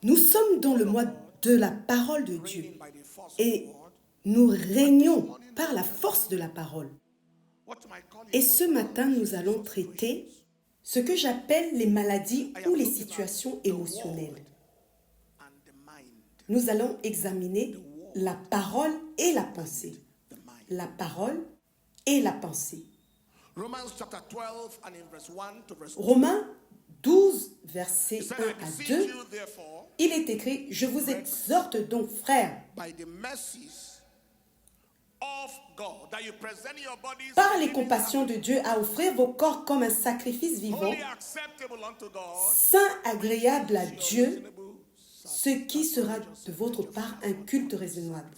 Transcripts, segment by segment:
Nous sommes dans le mois de la parole de Dieu et nous régnons par la force de la parole. Et ce matin, nous allons traiter ce que j'appelle les maladies ou les situations émotionnelles. Nous allons examiner la parole et la pensée. La parole et la pensée. Romains 12, versets 1 à 2, il est écrit « Je vous exhorte donc, frères, par les compassions de Dieu, à offrir vos corps comme un sacrifice vivant, saint, agréable à Dieu, ce qui sera de votre part un culte raisonnable. »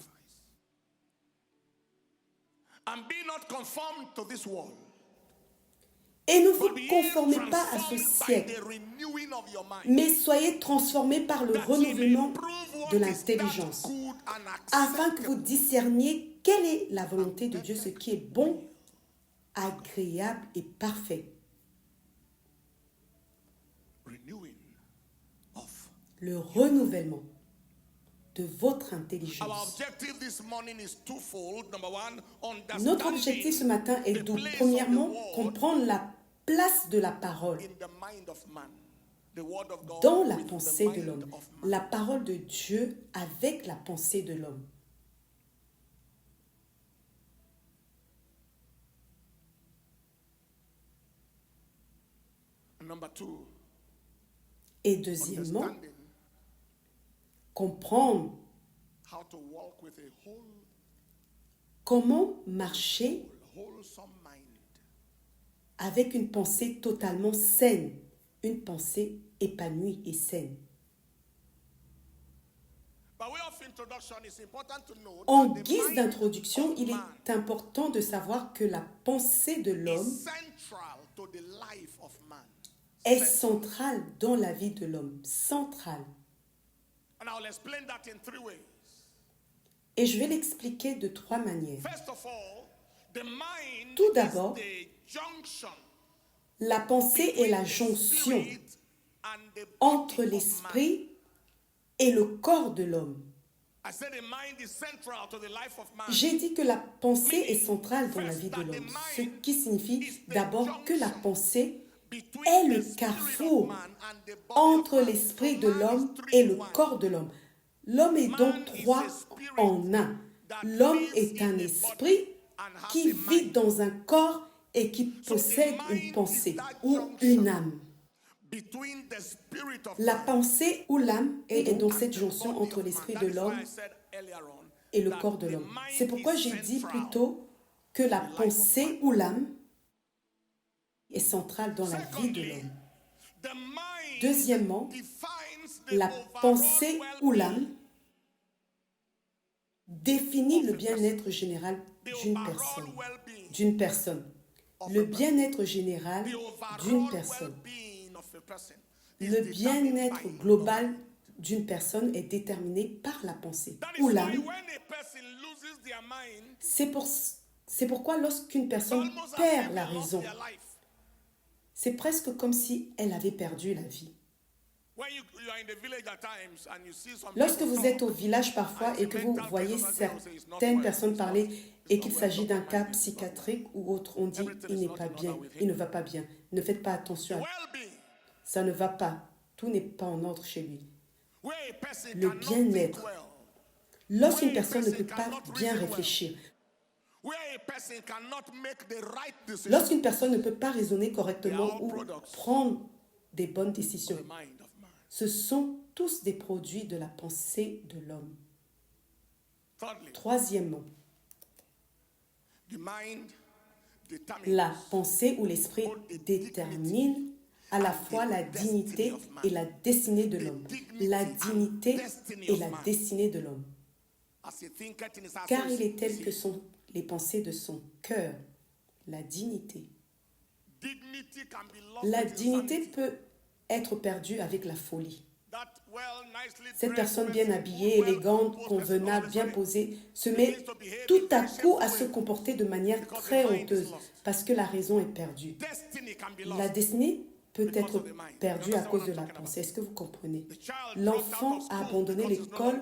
Et ne vous conformez pas à ce siècle, mais soyez transformés par le renouvellement de l'intelligence, afin que vous discerniez quelle est la volonté de Dieu, ce qui est bon, agréable et parfait. Le renouvellement de votre intelligence. Notre objectif ce matin est de, premièrement, comprendre la place de la parole dans la pensée de l'homme. La parole de Dieu avec la pensée de l'homme. Et deuxièmement, comprendre comment marcher avec une pensée totalement saine, une pensée épanouie et saine. En guise d'introduction, il est important de savoir que la pensée de l'homme est centrale dans la vie de l'homme, centrale. Et je vais l'expliquer de trois manières. Tout d'abord, la pensée est la jonction entre l'esprit et le corps de l'homme. J'ai dit que la pensée est centrale dans la vie de l'homme, ce qui signifie d'abord que la pensée est le carrefour entre l'esprit de l'homme et le corps de l'homme. L'homme est donc trois en un. L'homme est un esprit qui vit dans un corps et qui possède une pensée ou une âme. La pensée ou l'âme est dans cette jonction entre l'esprit de l'homme et le corps de l'homme. C'est pourquoi j'ai dit plutôt que la pensée ou l'âme est centrale dans la vie de l'homme. Deuxièmement, la pensée ou l'âme définit le bien-être général d'une personne. Le bien-être général d'une personne. Le bien-être global d'une personne est déterminé par la pensée ou l'âme. C'est pourquoi lorsqu'une personne perd la raison, c'est presque comme si elle avait perdu la vie. Lorsque vous êtes au village parfois et que vous voyez certaines personnes parler et qu'il s'agit d'un cas psychiatrique ou autre, on dit il n'est pas bien, il ne va pas bien, ne faites pas attention, ça ne va pas, tout n'est pas en ordre chez lui. Le bien-être, lorsqu'une personne ne peut pas bien réfléchir, lorsqu'une personne ne peut pas raisonner correctement ou prendre des bonnes décisions, ce sont tous des produits de la pensée de l'homme. Troisièmement, la pensée ou l'esprit détermine à la fois la dignité et la destinée de l'homme. La dignité et la destinée de l'homme. Car il est tel que sont les pensées de son cœur. La dignité. La dignité peut être perdue avec la folie. Cette personne bien habillée, élégante, convenable, bien posée, se met tout à coup à se comporter de manière très honteuse parce que la raison est perdue. La destinée peut être perdu à cause de la pensée. Est-ce que vous comprenez? L'enfant a abandonné l'école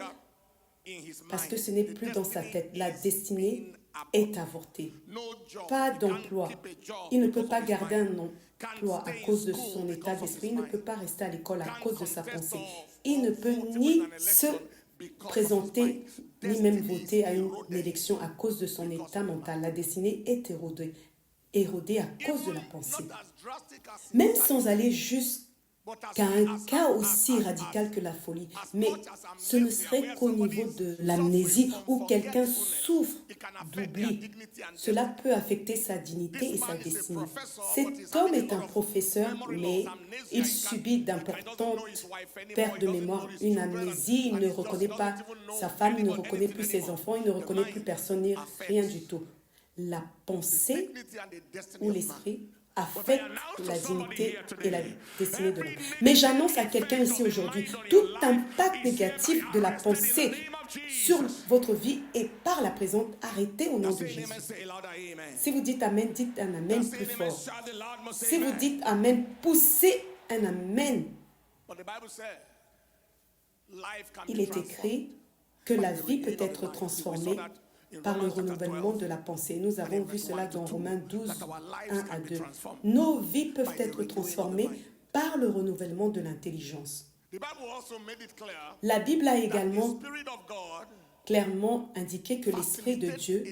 parce que ce n'est plus dans sa tête. La destinée est avortée. Pas d'emploi. Il ne peut pas garder un emploi à cause de son état d'esprit. Il ne peut pas rester à l'école à cause de sa pensée. Il ne peut ni se présenter, ni même voter à une élection à cause de son état mental. La destinée est érodée à cause de la pensée. Même sans aller jusqu'à un cas aussi radical que la folie, mais ce ne serait qu'au niveau de l'amnésie où quelqu'un souffre d'oubli. Cela peut affecter sa dignité et sa destinée. Cet homme est un professeur, mais il subit d'importantes pertes de mémoire, une amnésie, il ne reconnaît pas sa femme, il ne reconnaît plus ses enfants, il ne reconnaît plus personne, rien du tout. La pensée ou l'esprit affecte la dignité et la destinée de l'homme. Mais j'annonce à quelqu'un ici aujourd'hui, tout impact négatif de la pensée sur votre vie est par la présente arrêté au nom de Jésus. Si vous dites Amen, dites un Amen plus fort. Si vous dites Amen, poussez un Amen. Il est écrit que la vie peut être transformée par le renouvellement de la pensée. Nous avons vu cela dans Romains 12, 1 à 2. Nos vies peuvent être transformées par le renouvellement de l'intelligence. La Bible a également clairement indiqué que l'Esprit de Dieu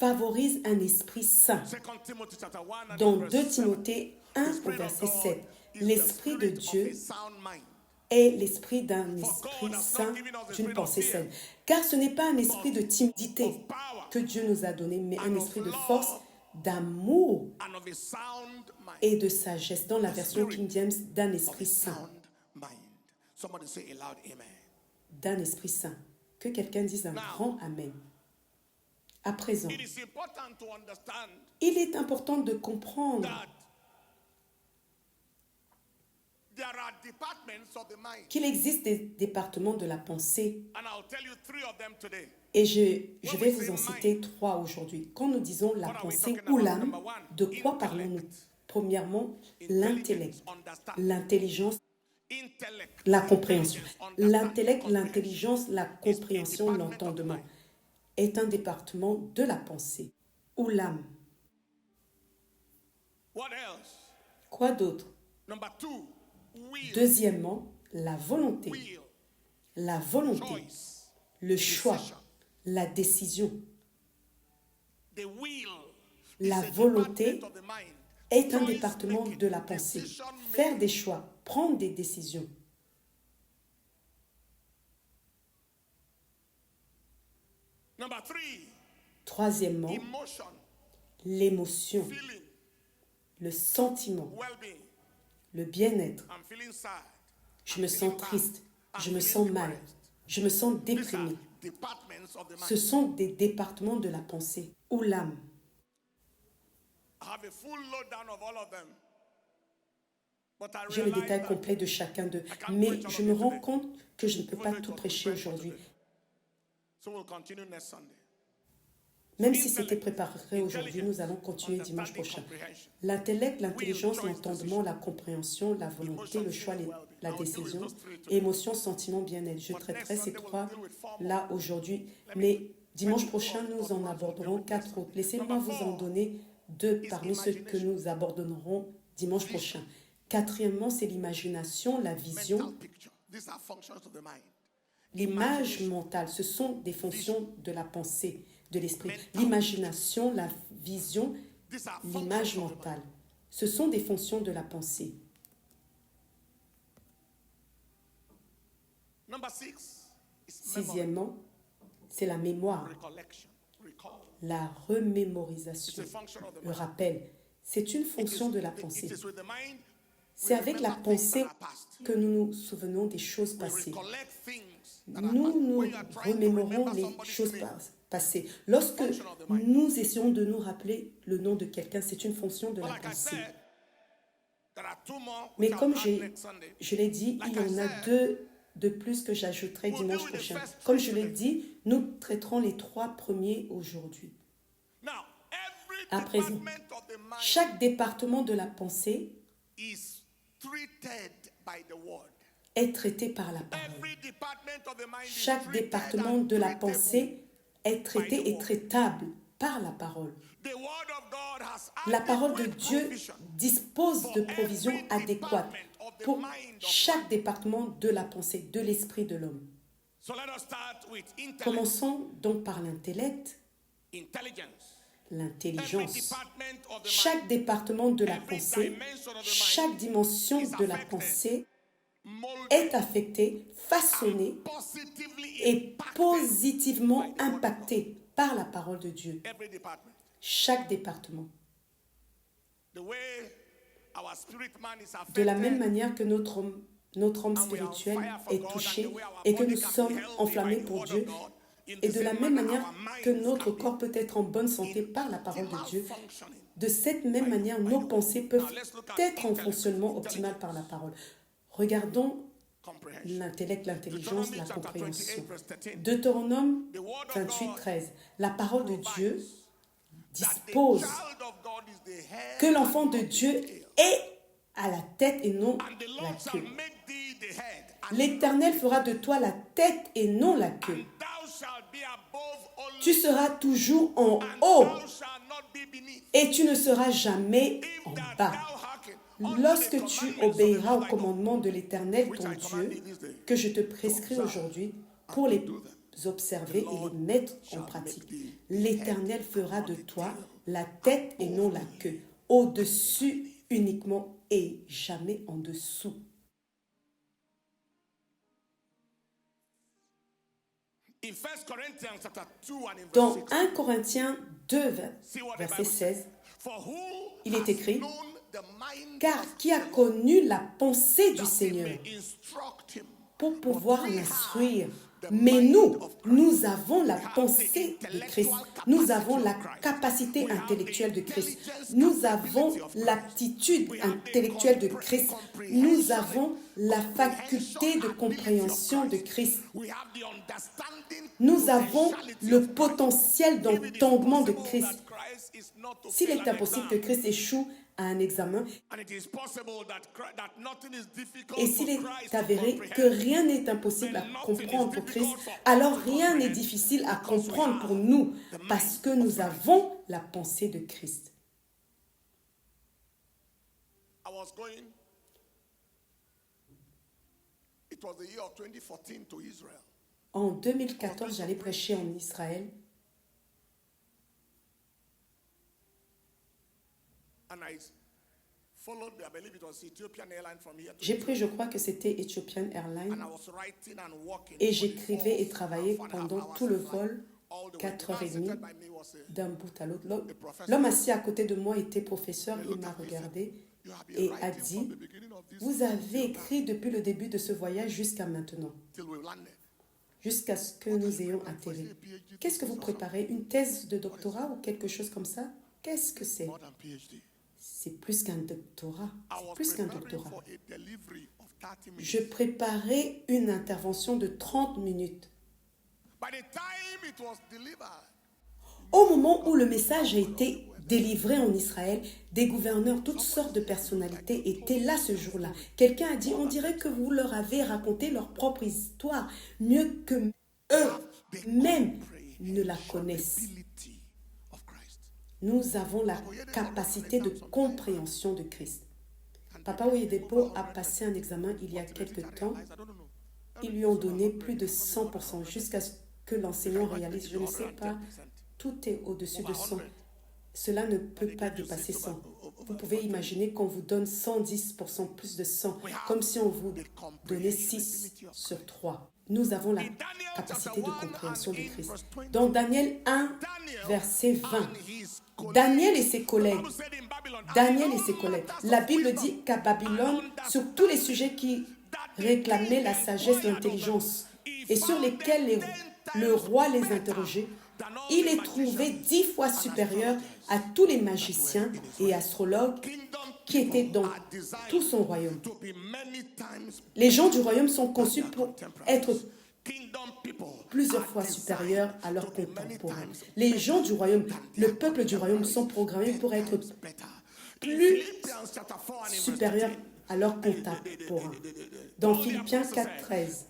favorise un esprit sain. Dans 2 Timothée 1 au verset 7, l'Esprit de Dieu est l'esprit d'un esprit sain, d'une pensée saine. Car ce n'est pas un esprit de timidité que Dieu nous a donné, mais un esprit de force, d'amour et de sagesse. Dans la version King James, d'un esprit sain. D'un esprit sain. Que quelqu'un dise un grand Amen. À présent, il est important de comprendre qu'il existe des départements de la pensée. Et je vais vous en citer 3 aujourd'hui. Quand nous disons la pensée ou l'âme, de quoi parlons-nous? Premièrement, l'intellect, l'intelligence, la compréhension. L'intellect, l'intelligence, la compréhension, l'entendement est un département de la pensée ou l'âme. Quoi d'autre? Deuxièmement, la volonté. La volonté, le choix, la décision. La volonté est un département de la pensée. Faire des choix, prendre des décisions. Troisièmement, l'émotion, le sentiment, le bien-être. Je me sens triste, je me sens mal, je me sens déprimé. Ce sont des départements de la pensée ou l'âme. J'ai le détail complet de chacun d'eux, mais je me rends compte que je ne peux pas tout prêcher aujourd'hui. Même si c'était préparé aujourd'hui, nous allons continuer dimanche prochain. L'intellect, l'intelligence, l'entendement, la compréhension, la volonté, le choix, la décision, émotion, sentiment, bien-être. Je traiterai ces 3-là aujourd'hui, mais dimanche prochain, nous en aborderons 4 autres. Laissez-moi vous en donner 2 parmi ceux que nous aborderons dimanche prochain. Quatrièmement, c'est l'imagination, la vision. L'image mentale, ce sont des fonctions de la pensée, de l'esprit. L'imagination, la vision, l'image mentale, ce sont des fonctions de la pensée. Sixièmement, c'est la mémoire, la remémorisation, le rappel. C'est une fonction de la pensée. C'est avec la pensée que nous nous souvenons des choses passées. Nous nous remémorons les choses passées. Lorsque nous essayons de nous rappeler le nom de quelqu'un, c'est une fonction de la pensée. Mais comme je l'ai dit, il y en a 2 de plus que j'ajouterai dimanche prochain. Comme je l'ai dit, nous traiterons les 3 premiers aujourd'hui. À présent, chaque département de la pensée est traité par la parole. Chaque département de la pensée est traité et traitable par la parole. La parole de Dieu dispose de provisions adéquates pour chaque département de la pensée, de l'esprit de l'homme. Commençons donc par l'intellect, l'intelligence. Chaque département de la pensée, chaque dimension de la pensée est affecté, façonné et positivement impacté par la parole de Dieu. Chaque département. De la même manière que notre homme spirituel est touché et que nous sommes enflammés pour Dieu, et de la même manière que notre corps peut être en bonne santé par la parole de Dieu, de cette même manière, nos pensées peuvent être en fonctionnement optimal par la parole. Regardons l'intellect, l'intelligence, la compréhension. Deutéronome 28, 13. La parole de Dieu dispose que l'enfant de Dieu est à la tête et non la queue. L'Éternel fera de toi la tête et non la queue. Tu seras toujours en haut et tu ne seras jamais en bas. Lorsque tu obéiras au commandement de l'Éternel, ton Dieu, que je te prescris aujourd'hui pour les observer et les mettre en pratique, l'Éternel fera de toi la tête et non la queue, au-dessus uniquement et jamais en dessous. Dans 1 Corinthiens 2, verset 16, il est écrit « Car qui a connu la pensée du Seigneur pour pouvoir l'instruire ?» Mais nous avons la pensée de Christ. Nous avons la capacité intellectuelle de Christ. Nous avons l'aptitude intellectuelle de Christ. Nous avons la faculté de compréhension de Christ. Nous avons le potentiel d'entendement de Christ. S'il est impossible que Christ échoue à un examen, et s'il est avéré que rien n'est impossible à comprendre pour Christ, alors rien n'est difficile à comprendre pour nous, parce que nous avons la pensée de Christ. En 2014, j'allais prêcher en Israël. J'ai pris, je crois que c'était Ethiopian Airlines, et j'écrivais et travaillais pendant tout le vol, 4h30, d'un bout à l'autre. L'homme assis à côté de moi était professeur, il m'a regardé et a dit « Vous avez écrit depuis le début de ce voyage jusqu'à maintenant, jusqu'à ce que nous ayons atterri. Qu'est-ce que vous préparez? Une thèse de doctorat ou quelque chose comme ça? Qu'est-ce que c'est? » C'est plus qu'un doctorat. C'est plus qu'un doctorat. Je préparais une intervention de 30 minutes. Au moment où le message a été délivré en Israël, des gouverneurs, toutes sortes de personnalités étaient là ce jour-là. Quelqu'un a dit, on dirait que vous leur avez raconté leur propre histoire, mieux que eux-mêmes ne la connaissent. Nous avons la capacité de compréhension de Christ. Papa Oyedepo a passé un examen il y a quelque temps. Ils lui ont donné plus de 100% jusqu'à ce que l'enseignant réalise, je ne sais pas, tout est au-dessus de 100. Cela ne peut pas dépasser 100. Vous pouvez imaginer qu'on vous donne 110% plus de 100, comme si on vous donnait 6 sur 3. Nous avons la capacité de compréhension de Christ. Dans Daniel 1, verset 20, Daniel et ses collègues, la Bible dit qu'à Babylone, sur tous les sujets qui réclamaient la sagesse, l'intelligence, et sur lesquels le roi les interrogeait, il est trouvé 10 fois supérieur à tous les magiciens et astrologues qui étaient dans tout son royaume. Les gens du royaume sont conçus pour être plusieurs fois supérieurs à leurs contemporains. Les gens du royaume, le peuple du royaume sont programmés pour être plus supérieurs à leur contemporain. Dans Philippiens 4:13,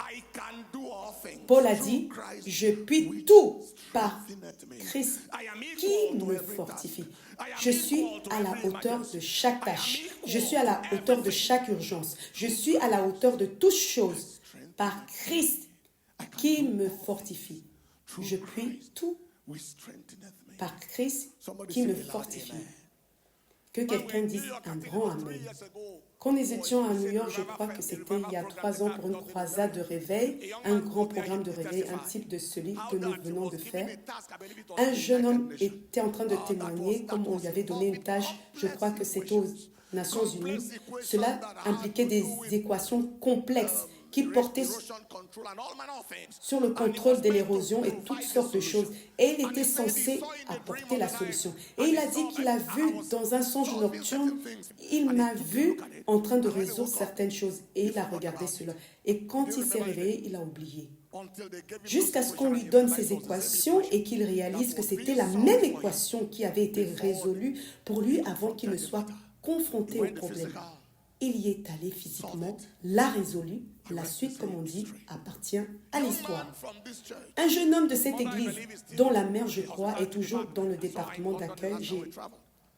Paul a dit, « Je puis tout par Christ qui me fortifie. » Je suis à la hauteur de chaque tâche. Je suis à la hauteur de chaque urgence. Je suis à la hauteur de toutes choses par Christ qui me fortifie. Je puis tout par Christ qui me fortifie. Que quelqu'un dise un grand Amen. Quand nous étions à New York, je crois que c'était il y a 3 ans pour une croisade de réveil, un grand programme de réveil, un type de celui que nous venons de faire. Un jeune homme était en train de témoigner comme on lui avait donné une tâche, je crois que c'était aux Nations Unies. Cela impliquait des équations complexes qui portaient sur le contrôle de l'érosion et toutes sortes de choses. Et il était censé apporter la solution. Et il a dit qu'il a vu dans un songe nocturne, il m'a vu en train de résoudre certaines choses. Et il a regardé cela. Et quand il s'est réveillé, il a oublié. Jusqu'à ce qu'on lui donne ces équations et qu'il réalise que c'était la même équation qui avait été résolue pour lui avant qu'il ne soit confronté au problème. Il y est allé physiquement, l'a résolu. La suite, comme on dit, appartient à l'histoire. Un jeune homme de cette église, dont la mère, je crois, est toujours dans le département d'accueil,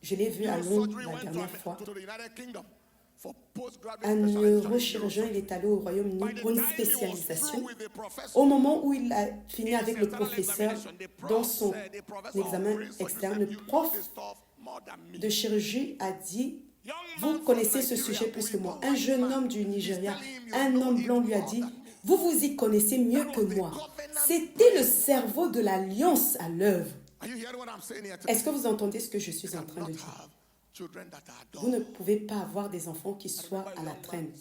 je l'ai vu à Londres la dernière fois. Un neurochirurgien, il est allé au Royaume-Uni pour une spécialisation. Au moment où il a fini avec le professeur dans son examen externe, le prof de chirurgie a dit: vous connaissez ce sujet plus que moi. Un jeune homme du Nigeria, un homme blanc lui a dit, vous vous y connaissez mieux que moi. C'était le cerveau de l'alliance à l'œuvre. Est-ce que vous entendez ce que je suis en train de dire? Vous ne pouvez pas avoir des enfants qui soient à la traîne.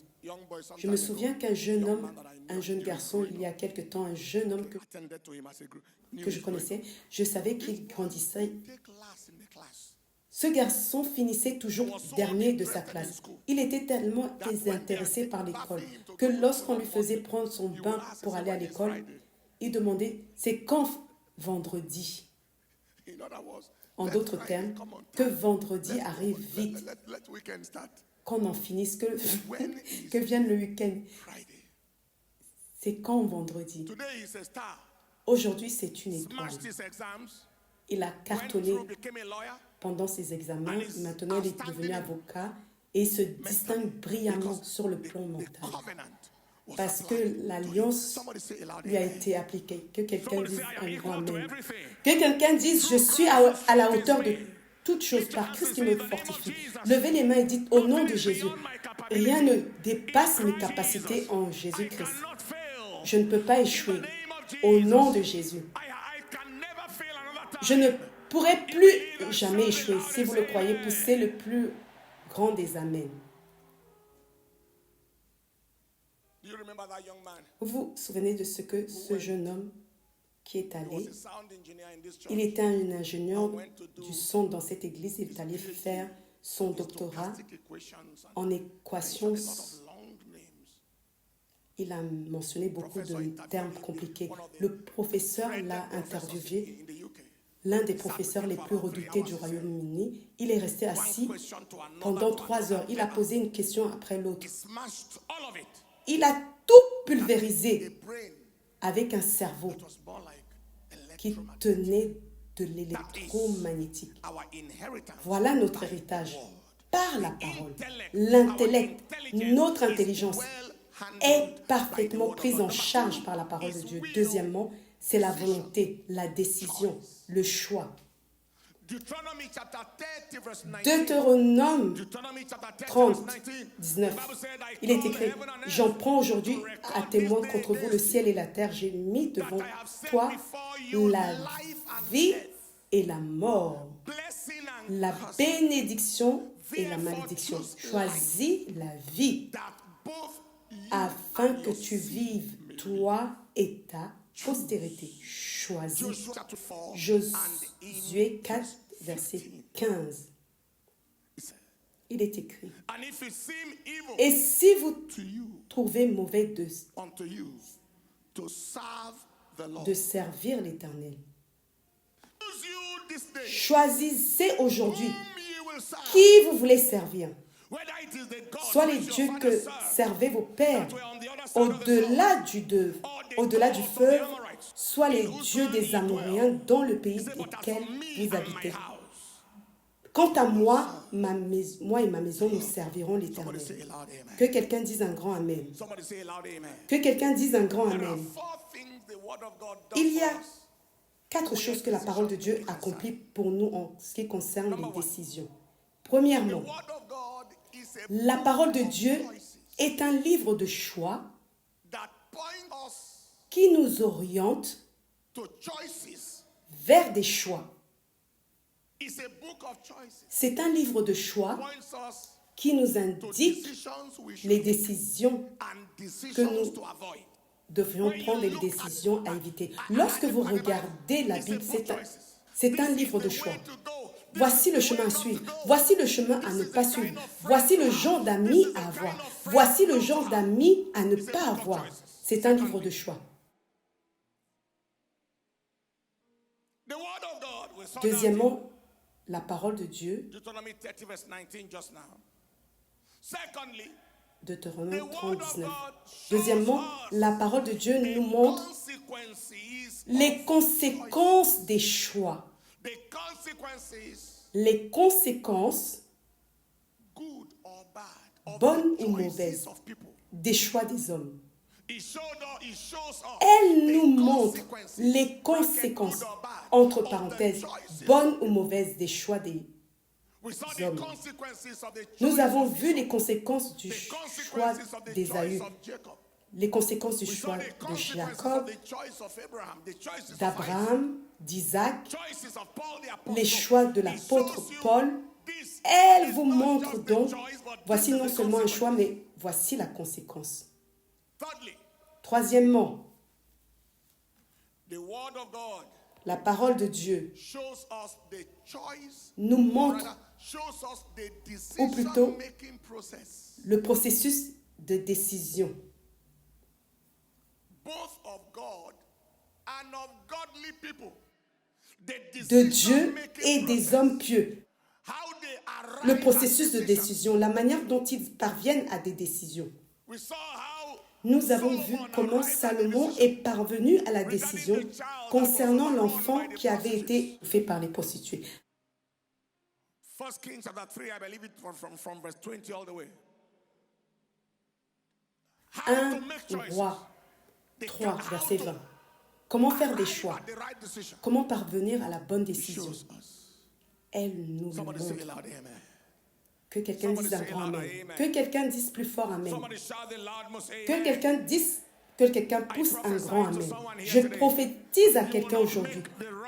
Je me souviens qu'un jeune homme, un jeune garçon, il y a quelque temps, un jeune homme que je connaissais, je savais qu'il grandissait. Ce garçon finissait toujours dernier de sa classe. Il était tellement désintéressé par l'école que lorsqu'on lui faisait prendre son bain pour aller à l'école, il demandait « c'est quand vendredi ?» En d'autres termes, que vendredi arrive vite, qu'on en finisse, que vienne le week-end. C'est quand vendredi? Aujourd'hui, c'est une étoile. Il a cartonné pendant ses examens. Maintenant, il est devenu avocat et se distingue brillamment sur le plan mental. Parce que l'alliance lui a été appliquée. Que quelqu'un dise un grand amen. Que quelqu'un dise, je suis à la hauteur de toutes choses par Christ qui me fortifie. Levez les mains et dites, au nom de Jésus, rien ne dépasse mes capacités en Jésus-Christ. Je ne peux pas échouer. Au nom de Jésus. Je ne pourrai plus jamais échouer. Si vous le croyez, poussez le plus grand des amens. Vous vous souvenez de ce que ce jeune homme qui est allé, il était un ingénieur du son dans cette église, il est allé faire son doctorat en équations. Il a mentionné beaucoup de termes compliqués. Le professeur l'a interviewé, l'un des professeurs les plus redoutés du Royaume-Uni. Il est resté assis pendant 3 heures. Il a posé une question après l'autre. Il a tout pulvérisé avec un cerveau qui tenait de l'électromagnétique. Voilà notre héritage. Par la parole, l'intellect, notre intelligence est parfaitement prise en charge par la parole de Dieu. Deuxièmement, c'est la volonté, la décision, le choix. Deutéronome 30, 19, il est écrit, « J'en prends aujourd'hui à témoin contre vous le ciel et la terre. J'ai mis devant toi la vie et la mort, la bénédiction et la malédiction. Choisis la vie afin que tu vives, toi et ta postérité. » Choisis. Josué 4, verset 15. Il est écrit. Et si vous trouvez mauvais de servir l'Éternel, choisissez aujourd'hui Qui vous voulez servir? Soit les dieux que servaient vos pères au-delà du fleuve, soit les dieux des Amoréens dans le pays auquel vous habitez. Quant à moi, moi et ma maison, nous servirons l'Éternel. Que quelqu'un dise un grand Amen. Que quelqu'un dise un grand Amen. Il y a 4 choses que la parole de Dieu accomplit pour nous en ce qui concerne les décisions. Premièrement, la parole de Dieu est un livre de choix qui nous oriente vers des choix. C'est un livre de choix qui nous indique les décisions que nous devrions prendre et les décisions à éviter. Lorsque vous regardez la Bible, c'est un livre de choix. Voici le chemin à suivre. Voici le chemin à ne pas suivre. Voici le genre d'amis à avoir. Voici le genre d'amis à ne pas avoir. C'est un livre de choix. Deuxièmement, la parole de Dieu. Deutéronome 30, 19. Deuxièmement, la parole de Dieu nous montre les conséquences des choix. Les conséquences, bonnes ou mauvaises, des choix des hommes. Elle nous montre les conséquences, entre parenthèses, bonnes ou mauvaises, des choix des hommes. Nous avons vu les conséquences du choix d'Ésaü, les conséquences du choix de Jacob, d'Abraham, d'Isaac, les choix de l'apôtre Paul. Elle vous montre donc, voici non seulement un choix, mais voici la conséquence. Troisièmement, la parole de Dieu nous montre, ou plutôt le processus de décision de Dieu et des hommes pieux. Le processus de décision, la manière dont ils parviennent à des décisions. Nous avons vu comment Salomon est parvenu à la décision concernant l'enfant qui avait été fait par les prostituées. 1 Kings chapter 3, I believe it from verse 20 all the way. 1 Roi 3, verset 20. Comment faire des choix? Comment parvenir à la bonne décision? Elle nous le montre. Que quelqu'un dise un grand Amen. Que quelqu'un dise plus fort Amen. Que quelqu'un pousse un grand Amen. Je prophétise à quelqu'un aujourd'hui.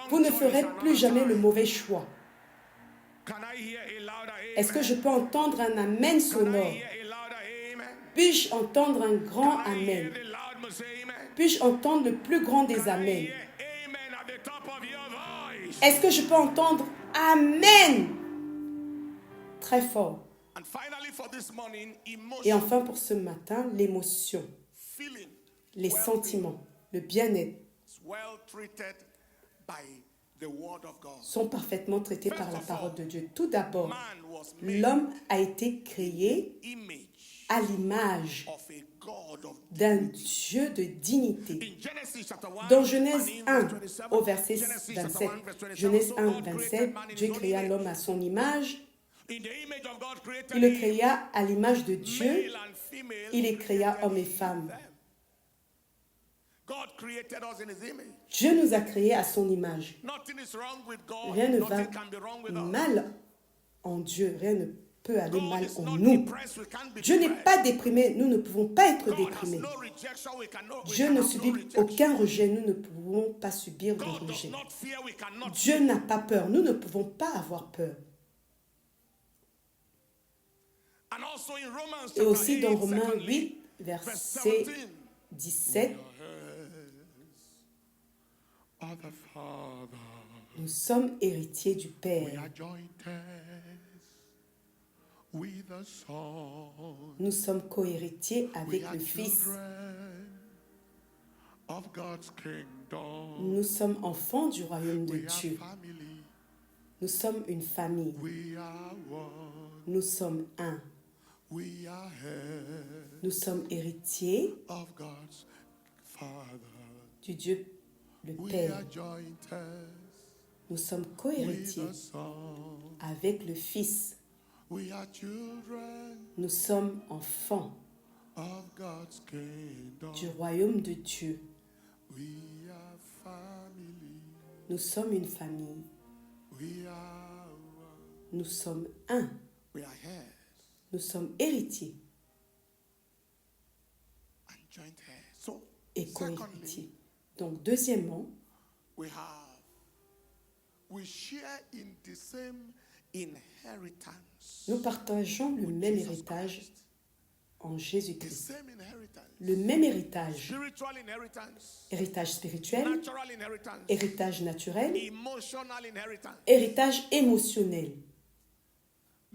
Vous ne ferez plus jamais le mauvais choix. Est-ce que je peux entendre un Amen sonore? Puis-je entendre un grand Amen? Puis-je entendre le plus grand des Amen? Est-ce que je peux entendre Amen très fort? Et enfin pour ce matin, l'émotion, les sentiments, le bien-être sont parfaitement traités par la parole de Dieu. Tout d'abord, l'homme a été créé à l'image d'un Dieu de dignité. Dans Genèse 1, au verset 27, Genèse 1, 27, Dieu créa l'homme à son image. Il le créa à l'image de Dieu. Il les créa hommes et femmes. Dieu nous a créés à son image. Rien ne va mal en Dieu. Rien ne peut aller mal en nous. Dieu n'est pas déprimé. Nous ne pouvons pas être déprimés. Dieu ne subit aucun rejet. Nous ne pouvons pas subir de rejet. Dieu n'a pas peur. Nous ne pouvons pas avoir peur. Et aussi dans Romains 8, verset 17, nous sommes héritiers du Père. Nous sommes co-héritiers avec le Fils. Nous sommes enfants du royaume de Dieu. Nous sommes une famille. We are one. Nous sommes un. We are heirs Nous sommes héritiers of God's Father. du Dieu le We Père. are joint heirs Nous sommes with co-héritiers the Son. avec le Fils. We are children Nous sommes enfants of God's kingdom. du royaume de Dieu. We are family. Nous sommes une famille. We are one. Nous sommes un. We are heirs Nous sommes héritiers and joint heirs. So, et secondly, co-héritiers. Donc, deuxièmement, we share in the same inheritance. nous partageons le with même Jesus héritage Christ. en The Jésus-Christ. same inheritance. Le même héritage. Spiritual inheritance. Héritage spirituel, Natural inheritance. héritage naturel, Emotional inheritance. héritage émotionnel.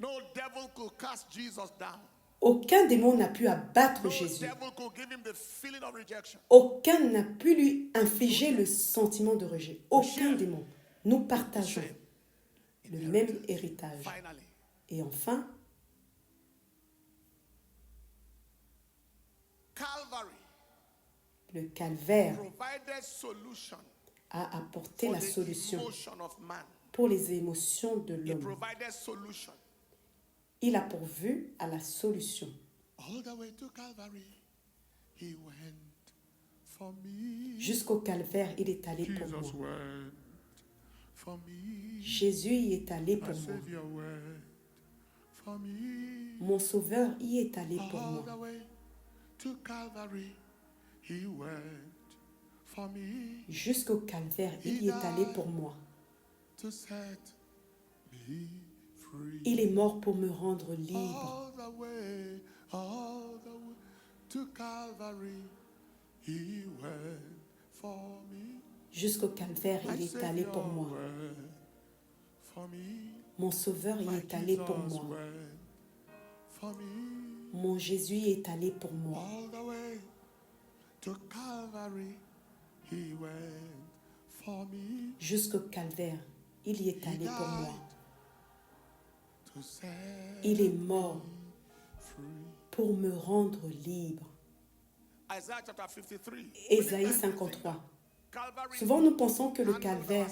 No devil could cast Jesus down. Aucun démon n'a pu abattre No Jésus. devil could give him the feeling of rejection. Aucun n'a pu lui infliger le sentiment de rejet. Aucun démon. Nous partageons le même héritage. Finally, Et enfin, Calvary le calvaire provided solution a apporté for la the solution emotion of man. pour les émotions de He l'homme. provided solution. Il a pourvu à la solution. All the way to Calvary, he went for me. Jusqu'au calvaire, il est allé pour Jesus moi. went for me. Jésus y est allé My pour moi. Savior went for me. Mon Sauveur y est allé pour All moi. the way to Calvary, he went for me Jusqu'au calvaire, il y est allé pour moi. to set me free. Il est mort pour me rendre libre. All the way to Calvary, he went for me. Jusqu'au calvaire, il My est allé pour Savior moi. went for me. Mon Sauveur y My est allé pour Jesus moi. went for me. Mon Jésus y est allé pour moi. All the way to Calvary, he went for me. Jusqu'au calvaire, il y est He allé pour moi. died to set Il est mort free. pour me rendre libre. Isaiah chapter 53. Ésaïe 53. Souvent, nous pensons que le calvaire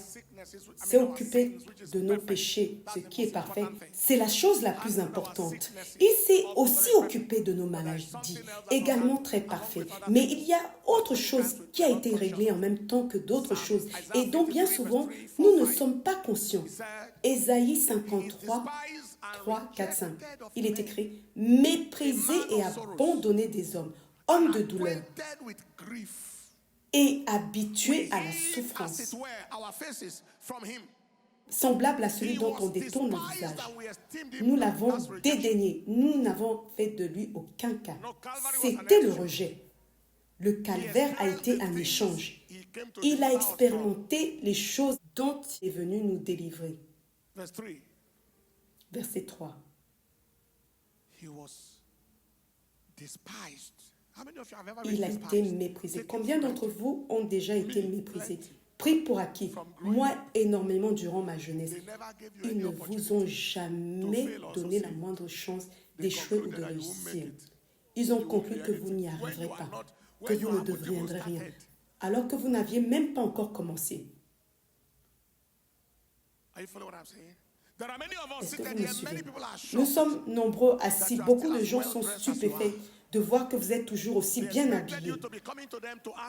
s'est occupé de nos péchés, ce qui est parfait. C'est la chose la plus importante. Il s'est aussi occupé de nos maladies, également très parfait. Mais il y a autre chose qui a été réglée en même temps que d'autres choses et dont bien souvent, nous ne sommes pas conscients. Ésaïe 53, 3, 4, 5. Il est écrit « Méprisé et abandonné des hommes, homme de douleur, et habitué à la souffrance, semblable à celui dont on détourne le visage. Nous l'avons dédaigné, nous n'avons fait de lui aucun cas. C'était le rejet. Le calvaire a été un échange. Il a expérimenté les choses dont il est venu nous délivrer. Verset 3. Il a été méprisé. Combien d'entre vous ont déjà été méprisés? Pris pour acquis. Moi, énormément durant ma jeunesse. Ils ne vous ont jamais donné la moindre chance d'échouer ou de réussir. Ils ont conclu que vous n'y arriverez pas, que vous ne deviendrez rien, alors que vous n'aviez même pas encore commencé. Est-ce que vous me suivez? Nous sommes nombreux assis. Beaucoup de gens sont stupéfaits de voir que vous êtes toujours aussi bien habillés.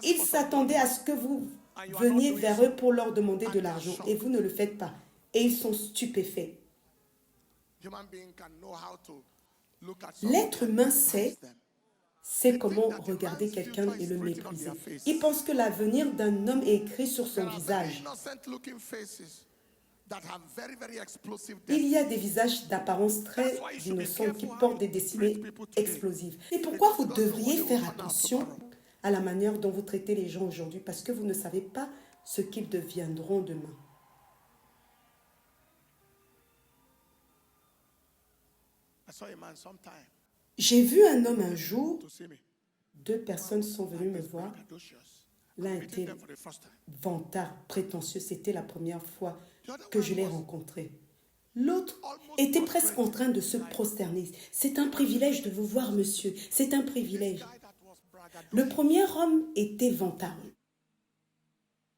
Ils s'attendaient à ce que vous veniez vers eux pour leur demander de l'argent et vous ne le faites pas. Et ils sont stupéfaits. L'être humain sait comment regarder quelqu'un et le mépriser. Il pense que l'avenir d'un homme est écrit sur son visage. Il y a des visages d'apparence très innocents qui portent des destinées explosives. Et pourquoi vous devriez faire attention à la manière dont vous traitez les gens aujourd'hui, parce que vous ne savez pas ce qu'ils deviendront demain. J'ai vu un homme un jour, 2 personnes sont venues me voir L'un I meeting était them for the first time. vantard, prétentieux. C'était la première fois The other que je one l'ai was rencontré. L'autre almost était presque prostrate. en train de se prosterner. C'est un privilège de vous voir, monsieur. C'est un privilège. Guy that was braggadocious. Le premier homme était vantard.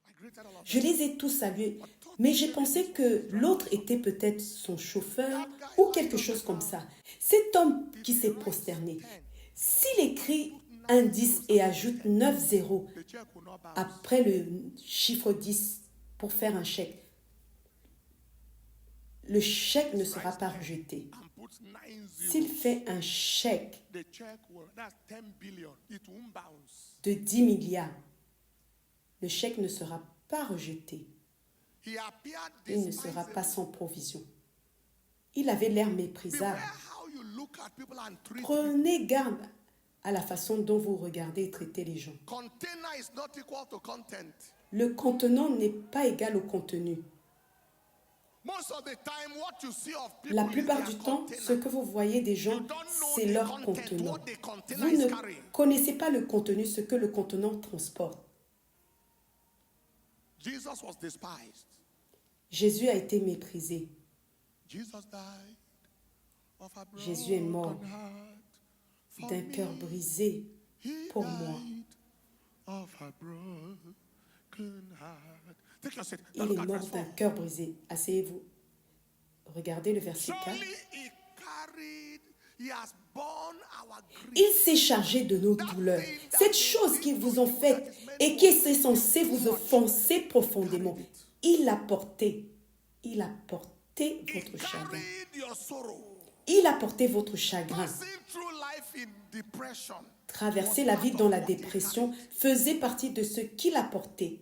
I greeted all of Je them. les ai tous salués, mais j'ai pensé que l'autre était peut-être son chauffeur ou quelque chose comme ça. Cet homme qui s'est prosterné, s'il écrit un 10 et ajoute 9 zéros The check will not bounce. après le chiffre 10 pour faire un chèque, le chèque ne sera pas rejeté. And put 9 S'il zeros. fait un chèque The check will, that's 10 billion. It won't bounce. de 10 milliards, le chèque ne sera pas rejeté. He appeared Il ne sera despisable. pas sans provision. Il avait l'air Beware méprisable. how you look at people and treat people. Prenez garde à la façon dont vous regardez et traitez les gens. Container is not equal to content. Le contenant n'est pas égal au contenu. Most of the time, what you see of people La is plupart their du temps, container. ce que vous voyez des gens, You don't know c'est the leur content, contenant. what the container Vous is ne carrying. connaissez pas le contenu, ce que le contenant transporte. Jesus was despised. Jésus a été méprisé. Jesus died of a Jésus est mort broken heart for d'un me. cœur brisé He pour moi. died of a broken heart. Take your seat. Il Now est look at mort verse d'un 4. cœur brisé. Asseyez-vous. Regardez le verset 4. Surely he has borne our grief. Il s'est chargé de nos douleurs. Cette chose qu'ils vous ont faite et qui est censée vous offenser profondément, il l'a porté. Il a porté He votre chagrin. carried your sorrow. Il a porté votre chagrin. Passing through life in depression. Traverser la vie dans la dépression faisait partie de ce qu'il a porté.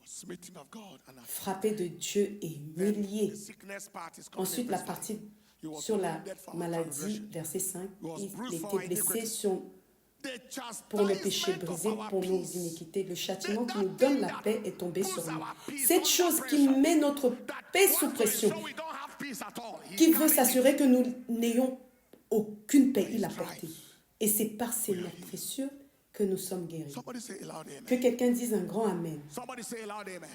Smitten of God and afflicted. Frappé de Dieu et Then humilié. the sickness part is coming in Ensuite, la verse partie 5. He was sur la wounded for our maladie, transgression. verset 5, was il bruised for our était blessé iniquities. sur pour nos péchés, brisé pour nos iniquités. Le châtiment qui nous donne la paix est tombé sur nous. Cette chose qui met notre paix sous pression, qui veut s'assurer que nous n'ayons aucune paix, il l'a porté. Et c'est par ses meurtrissures que nous sommes guéris. Somebody say a loud amen. Que quelqu'un dise un grand Amen. Somebody say a loud amen.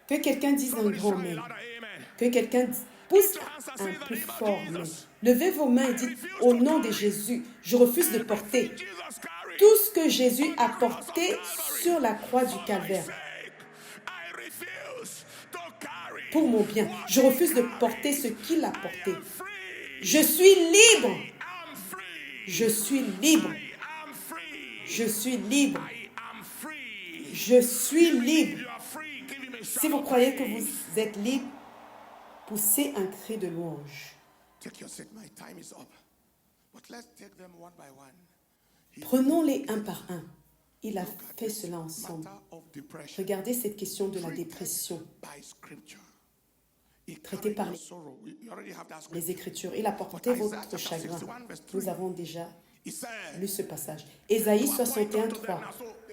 Que quelqu'un dise un Somebody grand shout a Amen. louder amen. Que quelqu'un pousse un plus fort Amen. Levez vos mains et dites, au nom de Jésus, je refuse de porter Jesus carried tout ce que Jésus a porté sur la croix du calvaire. I refuse to carry Pour mon bien, je refuse de porter ce qu'il a porté. free. Je suis libre. I'm free. Je suis libre. I am free. Je suis libre. I am free. Je suis libre. You are free. Give him a shout. Si vous croyez que vous êtes libre, poussez un cri de louange. Take your seat. My time is up. But let's take them one by one. Prenons-les un par un. Il a fait cela ensemble. Matter of depression. Regardez cette question de la dépression, By scripture. He traitée carried par your sorrow. You already have that scripture. les Écritures. Il a porté votre chagrin. Nous avons déjà He said, lu ce passage. Ésaïe 61, 3.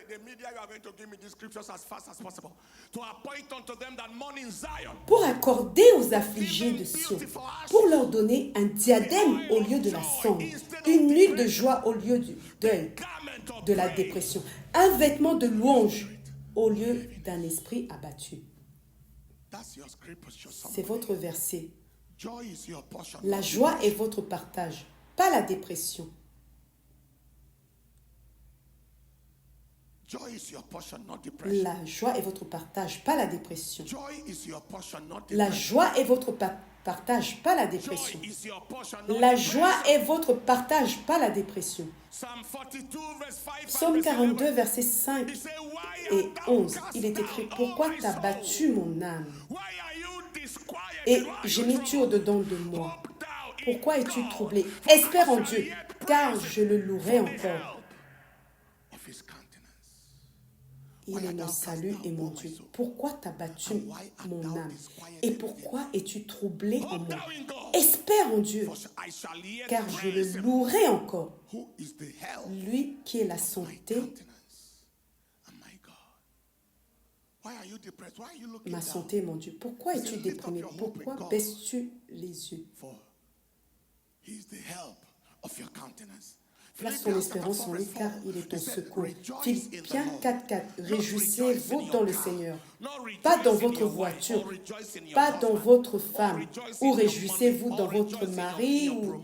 The media, you are going to give me these scriptures as fast as possible. To appoint unto them that morning Zion. Pour accorder aux affligés de Sion, pour leur donner un diadème au lieu de la cendre, une huile de joie au lieu du deuil, Garment of de la praise. dépression, un vêtement de louange au lieu d'un esprit abattu. That's your scripture. C'est votre verset. Joy is your portion. La joie est votre partage, pas la dépression. Joy is your portion, not depression. La joie est votre partage, pas la dépression. Joy is your portion, not La depression. joie est votre partage, pas la Joy dépression. is your portion, not La depression. joie est votre partage, pas la dépression. Psalm 42, verse 5 Psaume and verse 42, 11. versets 5 He said, Why et art thou 11, cast il est down, écrit « O Pourquoi my t'as soul? battu mon âme Why are you disquieted? et Why are you gémis-tu troubled? au-dedans de moi? Hope thou in Pourquoi es-tu God, troublé? for Espère en I shall Dieu, yet car praise je le louerai for the encore. help of his countenance. Il est mon salut et mon Dieu. Pourquoi t'as battu mon âme? Et pourquoi es-tu troublé en Hope moi? thou in God, Espère en Dieu, for I shall yet car je le praise him, louerai encore. who is the help Lui qui est la my santé, countenance and my God. Why are you depressed? Why are you looking ma down? santé, mon Dieu. Pourquoi es-tu déprimé? Pourquoi baisses-tu les yeux? For he is the help of your countenance. Place ton espérance en lui car il est ton secours. Philippiens 4.4. Réjouissez-vous dans le Seigneur. Pas dans votre voiture, pas dans votre femme. Ou réjouissez-vous dans votre mari ou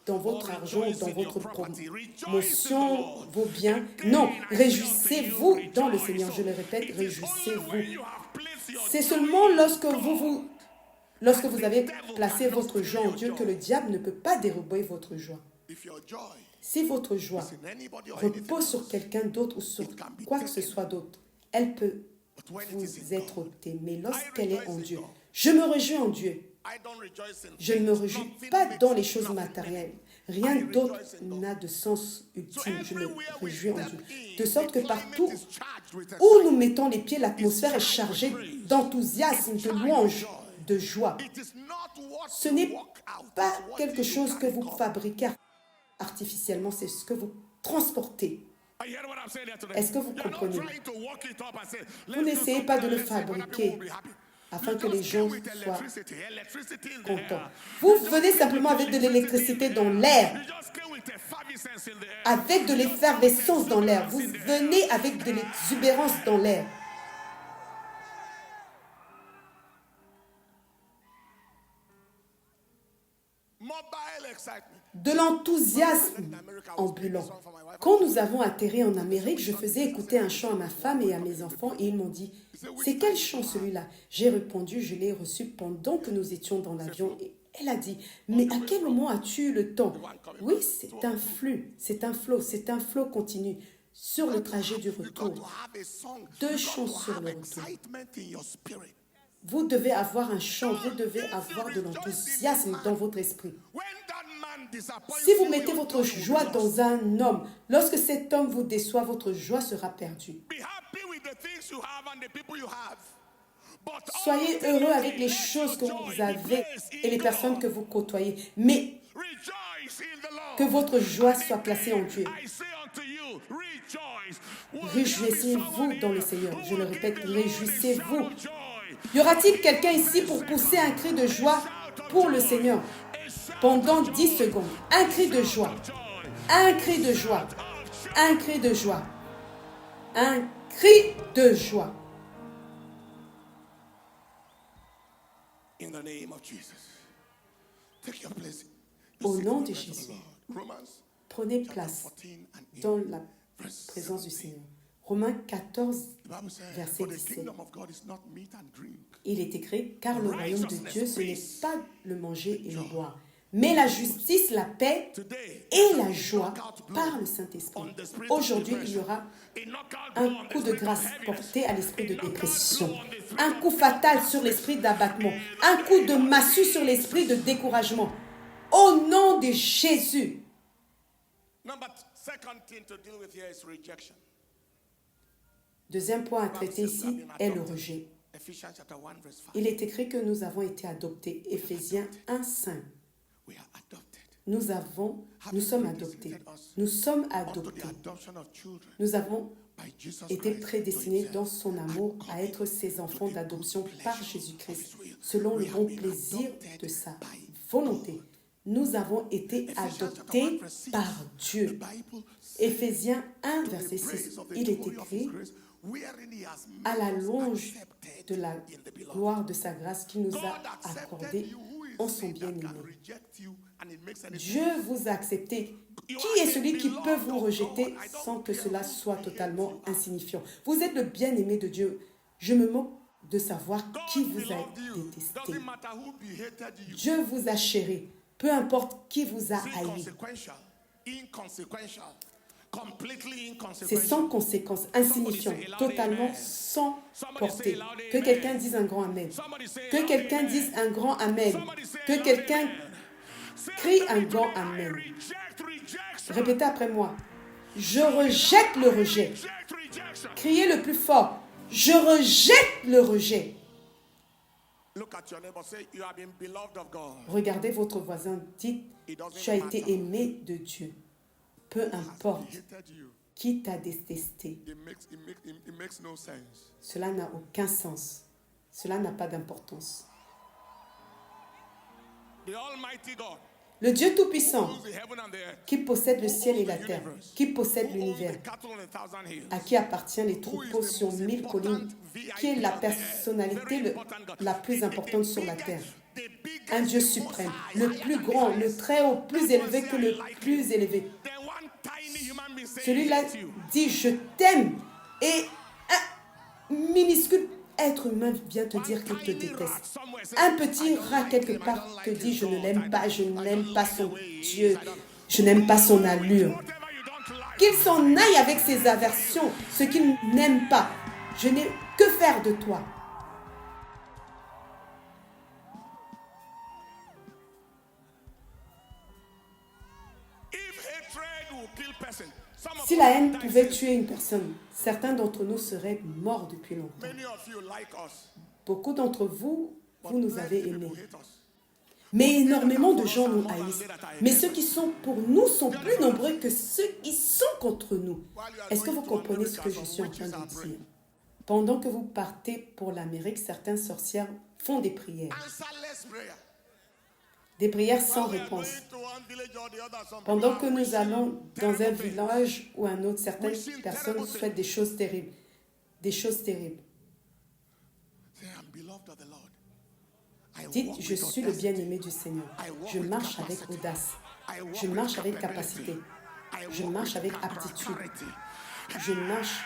dans votre argent, dans votre promotion, vos biens. Non, réjouissez-vous dans le Seigneur. Je le répète, réjouissez-vous. C'est seulement lorsque vous avez placé votre joie en Dieu que le diable ne peut pas dérober votre joie. Si votre joie repose sur quelqu'un d'autre ou sur quoi que ce soit d'autre, elle peut vous être ôtée. Mais lorsqu'elle est en Dieu, je me réjouis en Dieu. Je ne me réjouis pas dans les choses matérielles. Rien d'autre n'a de sens ultime. Je me réjouis en Dieu. De sorte que partout où nous mettons les pieds, l'atmosphère est chargée d'enthousiasme, de louange, de joie. Ce n'est pas quelque chose que vous fabriquez artificiellement, c'est ce que vous transportez. Est-ce que vous comprenez? Vous n'essayez pas de le fabriquer afin que les gens soient contents. Vous venez simplement avec de l'électricité dans l'air, avec de l'effervescence dans l'air. Vous venez avec de l'exubérance dans l'air. De l'enthousiasme ambulant. Quand nous avons atterri en Amérique, je faisais écouter un chant à ma femme et à mes enfants et ils m'ont dit « C'est quel chant celui-là » J'ai répondu « Je l'ai reçu pendant que nous étions dans l'avion. » Et elle a dit « Mais à quel moment as-tu eu le temps ?» Oui, c'est un flux, c'est un flot continu sur le trajet du retour. 2 chants sur le retour. Vous devez avoir un chant, vous devez avoir de l'enthousiasme dans votre esprit. Si vous mettez votre joie dans un homme, lorsque cet homme vous déçoit, votre joie sera perdue. Soyez heureux avec les choses que vous avez et les personnes que vous côtoyez, mais que votre joie soit placée en Dieu. Réjouissez-vous dans le Seigneur. Je le répète, réjouissez-vous. Y aura-t-il quelqu'un ici pour pousser un cri de joie pour le Seigneur pendant 10 secondes? Un cri de joie. Un cri de joie. Un cri de joie. Un cri de joie. Au nom de Jésus, prenez place dans la présence du Seigneur. Romains 14, verset 17. Il est écrit, car le royaume de Dieu, ce n'est pas le manger et le boire, mais la justice, la paix et la joie par le Saint-Esprit. Aujourd'hui, il y aura un coup de grâce porté à l'esprit de dépression, un coup fatal sur l'esprit d'abattement, un coup de massue sur l'esprit de découragement. Au nom de Jésus. Deuxième point à traiter ici est le rejet. Il est écrit que nous avons été adoptés. Éphésiens 1:5. Nous sommes adoptés. Nous sommes adoptés. Nous avons été prédestinés dans son amour à être ses enfants d'adoption par Jésus-Christ, selon le bon plaisir de sa volonté. Nous avons été adoptés par Dieu. Éphésiens 1, verset 6. Il est écrit, à la louange de la gloire de sa grâce qu'il nous a accordée en son bien-aimé. Dieu vous a accepté. Qui est celui qui peut vous rejeter sans que cela soit totalement insignifiant? Vous êtes le bien-aimé de Dieu. Je me moque de savoir qui vous a détesté. Dieu vous a chéri. Peu importe qui vous a haï. C'est sans conséquence, insignifiant, totalement sans portée. Que quelqu'un dise un grand amen. Que quelqu'un dise un grand amen. Que quelqu'un crie un grand amen. Répétez après moi. Je rejette le rejet. Criez le plus fort. Je rejette le rejet. Regardez votre voisin, dites, tu as été aimé de Dieu. Peu importe qui t'a détesté. Cela n'a aucun sens. Cela n'a pas d'importance. Le Dieu Tout-Puissant, who owns the heaven and the earth, qui possède le who ciel et owns la the terre, universe, qui possède who owns l'univers, the cattle on a thousand hills, à qui appartient les who is troupeaux the sur most 1000 collines, important qui est VIP la on the earth, personnalité very important God, la plus importante sur la terre. the biggest, Un Dieu the most suprême, high, le higher plus than the grand, le highest. très haut, plus That élevé one que say, le "I like plus you." élevé. Then one tiny human being say, Celui-là "I hate you." dit je t'aime et un minuscule être humain vient te dire qu'il te déteste. Un petit rat quelque part te dit je ne l'aime pas, je n'aime pas son Dieu, je n'aime pas son allure. Whatever you don't like. Qu'il s'en aille avec ses aversions, ce qu'il n'aime pas. Je n'ai que faire de toi. If hatred will kill person, some of Si us la haine die pouvait since. tuer une personne, certains d'entre nous seraient morts depuis longtemps. Many of you like us, Beaucoup d'entre vous, but vous nous plenty avez people aimés. hate us. Mais énormément de gens nous haïssent. Mais ceux qui sont pour nous sont plus nombreux que ceux qui sont contre nous. Est-ce que vous comprenez ce que je suis en train de dire? Pendant que vous partez pour l'Amérique, certaines sorcières font des prières. Answerless prayer. Des prières sans While we are réponse. going to one village or the other, some Pendant people que are nous wishing allons dans un terrible things. village ou un autre, certaines personnes souhaitent des choses terribles. Des choses terribles. Say, I'm beloved of the Lord. I Dites, walk je with suis le audacity. bien-aimé du Seigneur. Je marche avec audace. I walk Je with marche avec capability. capacité. I Je walk marche with avec aptitude. authority. Je marche.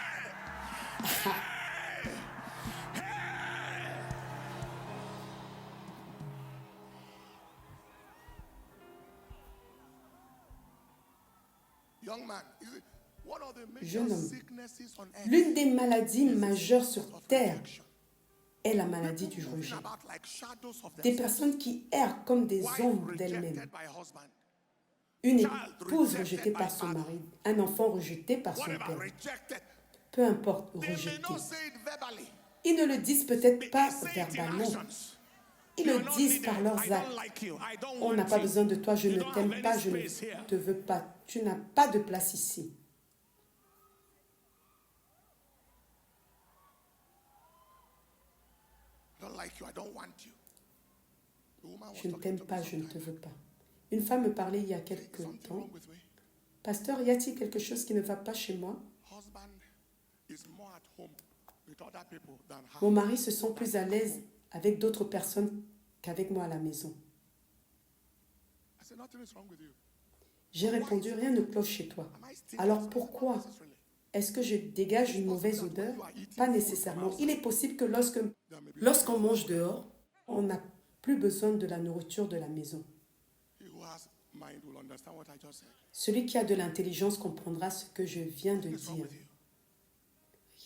Young man, you see, one of the major Jeune homme. sicknesses on earth L'une des maladies majeures sur of terre rejection. est la maladie du Moving rejet. about like shadows of Des themselves. personnes qui errent comme des Wife ombres rejected d'elles-mêmes. by husband. Une épouse rejetée par son mari, un enfant rejeté par son Whatever, père. rejected. Peu importe, They may rejeté. not say it verbally. Ils ne le disent peut-être They pas say it in verbalement. actions. Ils You're le not disent needed. par leurs I actes. don't like you. I don't On n'a want pas you. besoin de toi, je You ne don't t'aime have pas, any je ne space here. te veux pas. Tu n'as pas de place ici. I don't like you. I don't want you. The woman was Je ne talking t'aime to me pas, je ne te sometime. veux pas. Une femme me parlait il y a Is quelque something temps. wrong with me? Pasteur, y a-t-il quelque chose qui ne va pas chez moi? Husband is more at home with other people than her. Mon mari se sent plus à l'aise avec d'autres personnes qu'avec moi à la maison. I said, nothing is wrong with you. J'ai répondu, rien ne cloche chez toi. Am I stinking? Alors pourquoi? Not necessarily. Est-ce que je dégage une mauvaise odeur? Pas nécessairement. Il est possible que lorsqu'on mange dehors, on n'a plus besoin de la nourriture de la maison. He who has mind will understand what I just said. Celui qui a de l'intelligence comprendra ce que je viens de What is wrong dire. with you?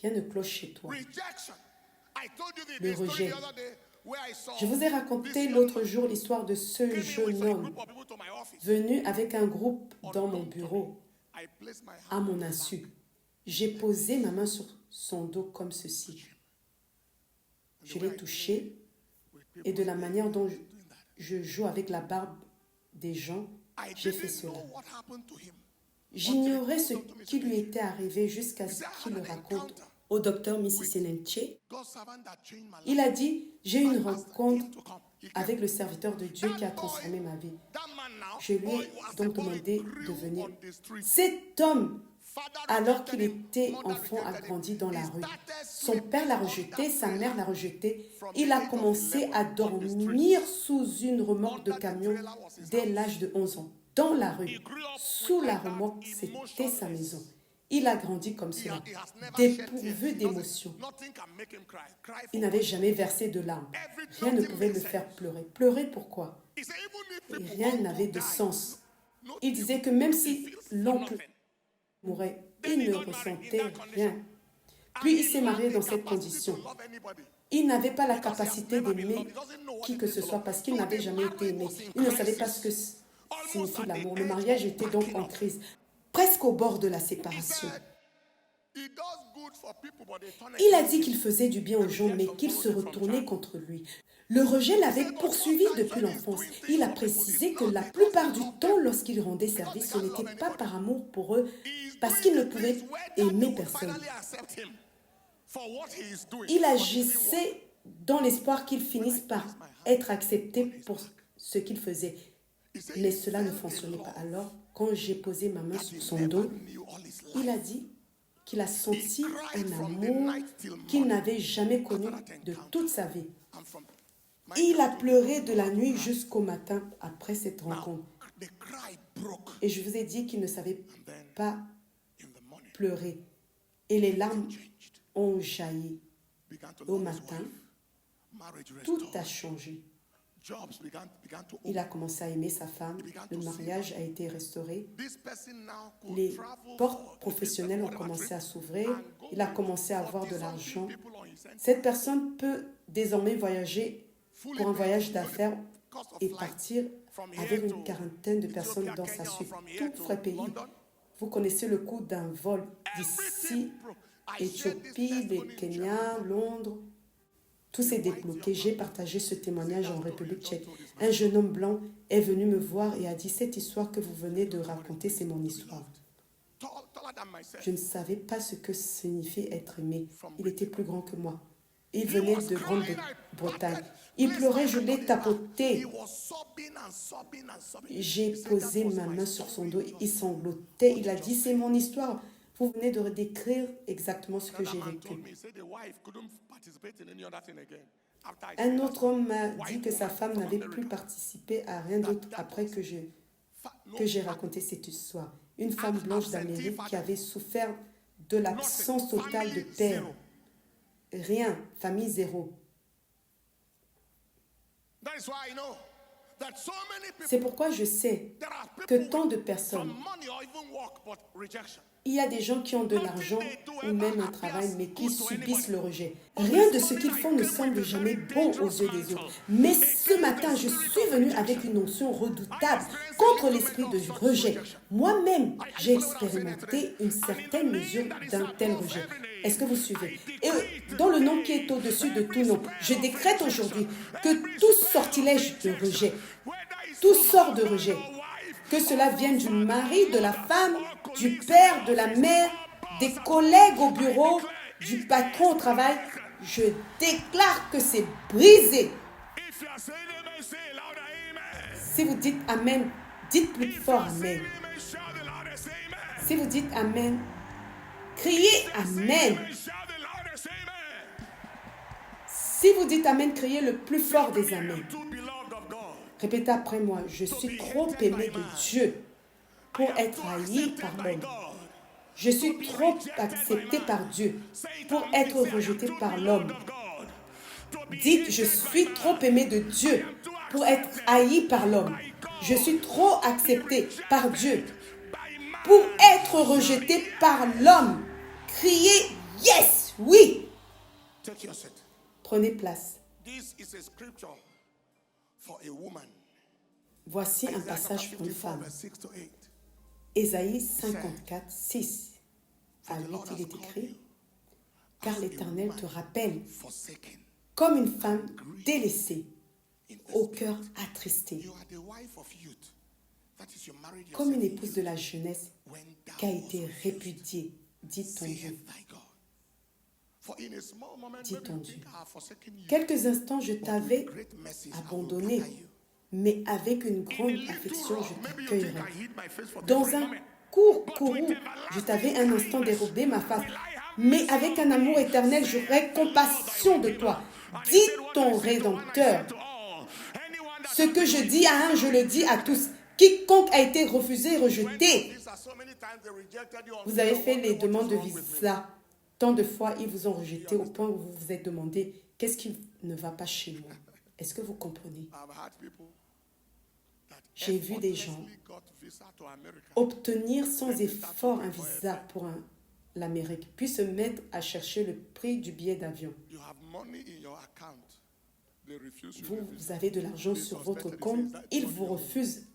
Rien ne cloche chez toi. Rejection. I told you Le the story rejet. the other day where I saw Je vous ai raconté l'autre jour l'histoire de ce came in with jeune some homme group of people to my office. venu avec un groupe dans mon bureau I placed my à hand mon insu. J'ai posé ma main sur son dos comme ceci. Je l'ai touché with et people de la manière dont doing that. je joue avec la barbe des gens, I j'ai fait didn't cela. know what happened to him. J'ignorais ce qui lui était arrivé jusqu'à ce qu'il le raconte au docteur Mrs. Nenche. God's servant that changed my life. Il a dit, j'ai eu une I asked rencontre him to come. He came. avec le serviteur de Dieu qui a transformé ma vie. That man now, Je lui boy, ai as a donc boy, demandé grew de venir. on the street. Cet homme, Father alors rejected qu'il him, était mother enfant, a rejected him. grandi dans la He rue. started Son sleeping père l'a on rejeté, that sa trailer. mère l'a rejeté. From Il the a age of commencé 11 à on the dormir sous une remorque de Under the camion trailer was his dès house. l'âge de 11 ans. Dans la rue, He grew up sous with la like that, remorque, c'était sa emotionless. maison. Il a grandi comme He cela, has never shed dépourvu tears. Nothing- d'émotions. Nothing can make him cry. Cry for Il n'avait jamais versé de larmes. Rien ne pouvait le faire pleurer. Pleurer pourquoi? He said, even if Et people rien want n'avait to de die, sens. no- Il disait que même si he feels l'on nothing. mourait, Then il he ne got married in ressentait that condition. rien. And Puis he il s'est lacked marié the dans cette capacity condition. to love anybody. Il n'avait pas la Because he has capacité never been d'aimer loved. He doesn't know what qui it que is ce to soit love. parce qu'il So n'avait the jamais été marriage aimé. was in Il ne savait pas ce crisis. que Almost signifie at the l'amour. Le edge mariage of était donc backing en up. crise, presque au bord de la He séparation. said, he does good for people, but they turn Il a against dit him. qu'il faisait du bien aux gens, mais qu'il se retournait contre lui. Le rejet l'avait poursuivi depuis l'enfance. Il a précisé que la plupart du temps, lorsqu'il rendait service, ce n'était pas par amour pour eux, He is parce doing qu'il ne the pouvait things where they aimer will personne. finally accept him for what he is doing. Il But he didn't want. agissait dans l'espoir qu'il finisse par être accepté pour ce qu'il faisait. Mais cela ne fonctionnait pas. Alors, quand j'ai posé ma main sur son dos, il a dit qu'il a senti un amour qu'il n'avait jamais connu de toute sa vie. Il a pleuré de la nuit jusqu'au matin après cette rencontre. Et je vous ai dit qu'il ne savait pas pleurer. Et les larmes ont jailli. Au matin, tout a changé. Il a commencé à aimer sa femme. Le mariage a été restauré. Les portes professionnelles ont commencé à s'ouvrir. Il a commencé à avoir de l'argent. Cette personne peut désormais voyager pour un voyage d'affaires et partir avec une quarantaine de personnes dans sa suite. Tout frais payé. Vous connaissez le coût d'un vol d'ici, Éthiopie, le Kenya, Londres. Tout s'est débloqué. J'ai partagé ce témoignage en République tchèque. Un jeune homme blanc est venu me voir et a dit « Cette histoire que vous venez de raconter, c'est mon histoire. » Je ne savais pas ce que signifie être aimé. Il était plus grand que moi. Il venait de Grande-Bretagne. Il pleurait, je l'ai tapoté. J'ai posé ma main sur son dos. Il sanglotait. Il a dit « C'est mon histoire. » Vous venez de décrire exactement ce que j'ai vécu. Un autre homme m'a dit que sa femme n'avait plus participé à rien d'autre après que j'ai raconté cette histoire. Une femme blanche d'Amérique qui avait souffert de l'absence totale de père. Rien, famille zéro. C'est pourquoi je sais que tant de personnes, il y a des gens qui ont de l'argent ou même un travail, mais qui subissent le rejet. Rien de ce qu'ils font ne semble jamais bon aux yeux des autres. Mais ce matin, je suis venue avec une onction redoutable contre l'esprit de rejet. Moi-même, j'ai expérimenté une certaine mesure d'un tel rejet. Est-ce que vous suivez? Et dans le nom qui est au-dessus de tout nom, je décrète aujourd'hui que tout sortilège de rejet, tout sort de rejet, que cela vienne du mari, de la femme, du père, de la mère, des collègues au bureau, du patron au travail, je déclare que c'est brisé. Si vous dites Amen, dites plus fort Amen. Si vous dites Amen, criez Amen. Si vous dites Amen, criez le plus fort des Amen. Répétez après moi, je suis trop aimé de Dieu pour être haï par l'homme. Je suis trop accepté par Dieu pour être rejeté par l'homme. Dites, je suis trop aimé de Dieu pour être haï par l'homme. Je suis trop accepté par Dieu pour être rejeté par l'homme. Criez, yes, oui. Prenez place. Voici un passage pour une femme. Ésaïe 54, 6 à 8, il est écrit « Car l'Éternel te rappelle comme une femme délaissée, au cœur attristé, comme une épouse de la jeunesse qui a été répudiée, dit ton Dieu. » Dit ton Dieu. Quelques instants, je t'avais abandonné, mais avec une grande affection, je t'accueillerai. Dans un court courroux, je t'avais un instant dérobé ma face, mais avec un amour éternel, j'aurai compassion de toi. Dis ton Rédempteur. Ce que je dis à un, je le dis à tous. Quiconque a été refusé, rejeté. Vous avez fait les demandes de visa. Tant de fois, ils vous ont rejeté au point où vous vous êtes demandé qu'est-ce qui ne va pas chez moi. Est-ce que vous comprenez? J'ai vu des gens obtenir sans effort un visa pour l'Amérique, puis se mettre à chercher le prix du billet d'avion. Vous avez de l'argent sur votre compte, ils vous refusent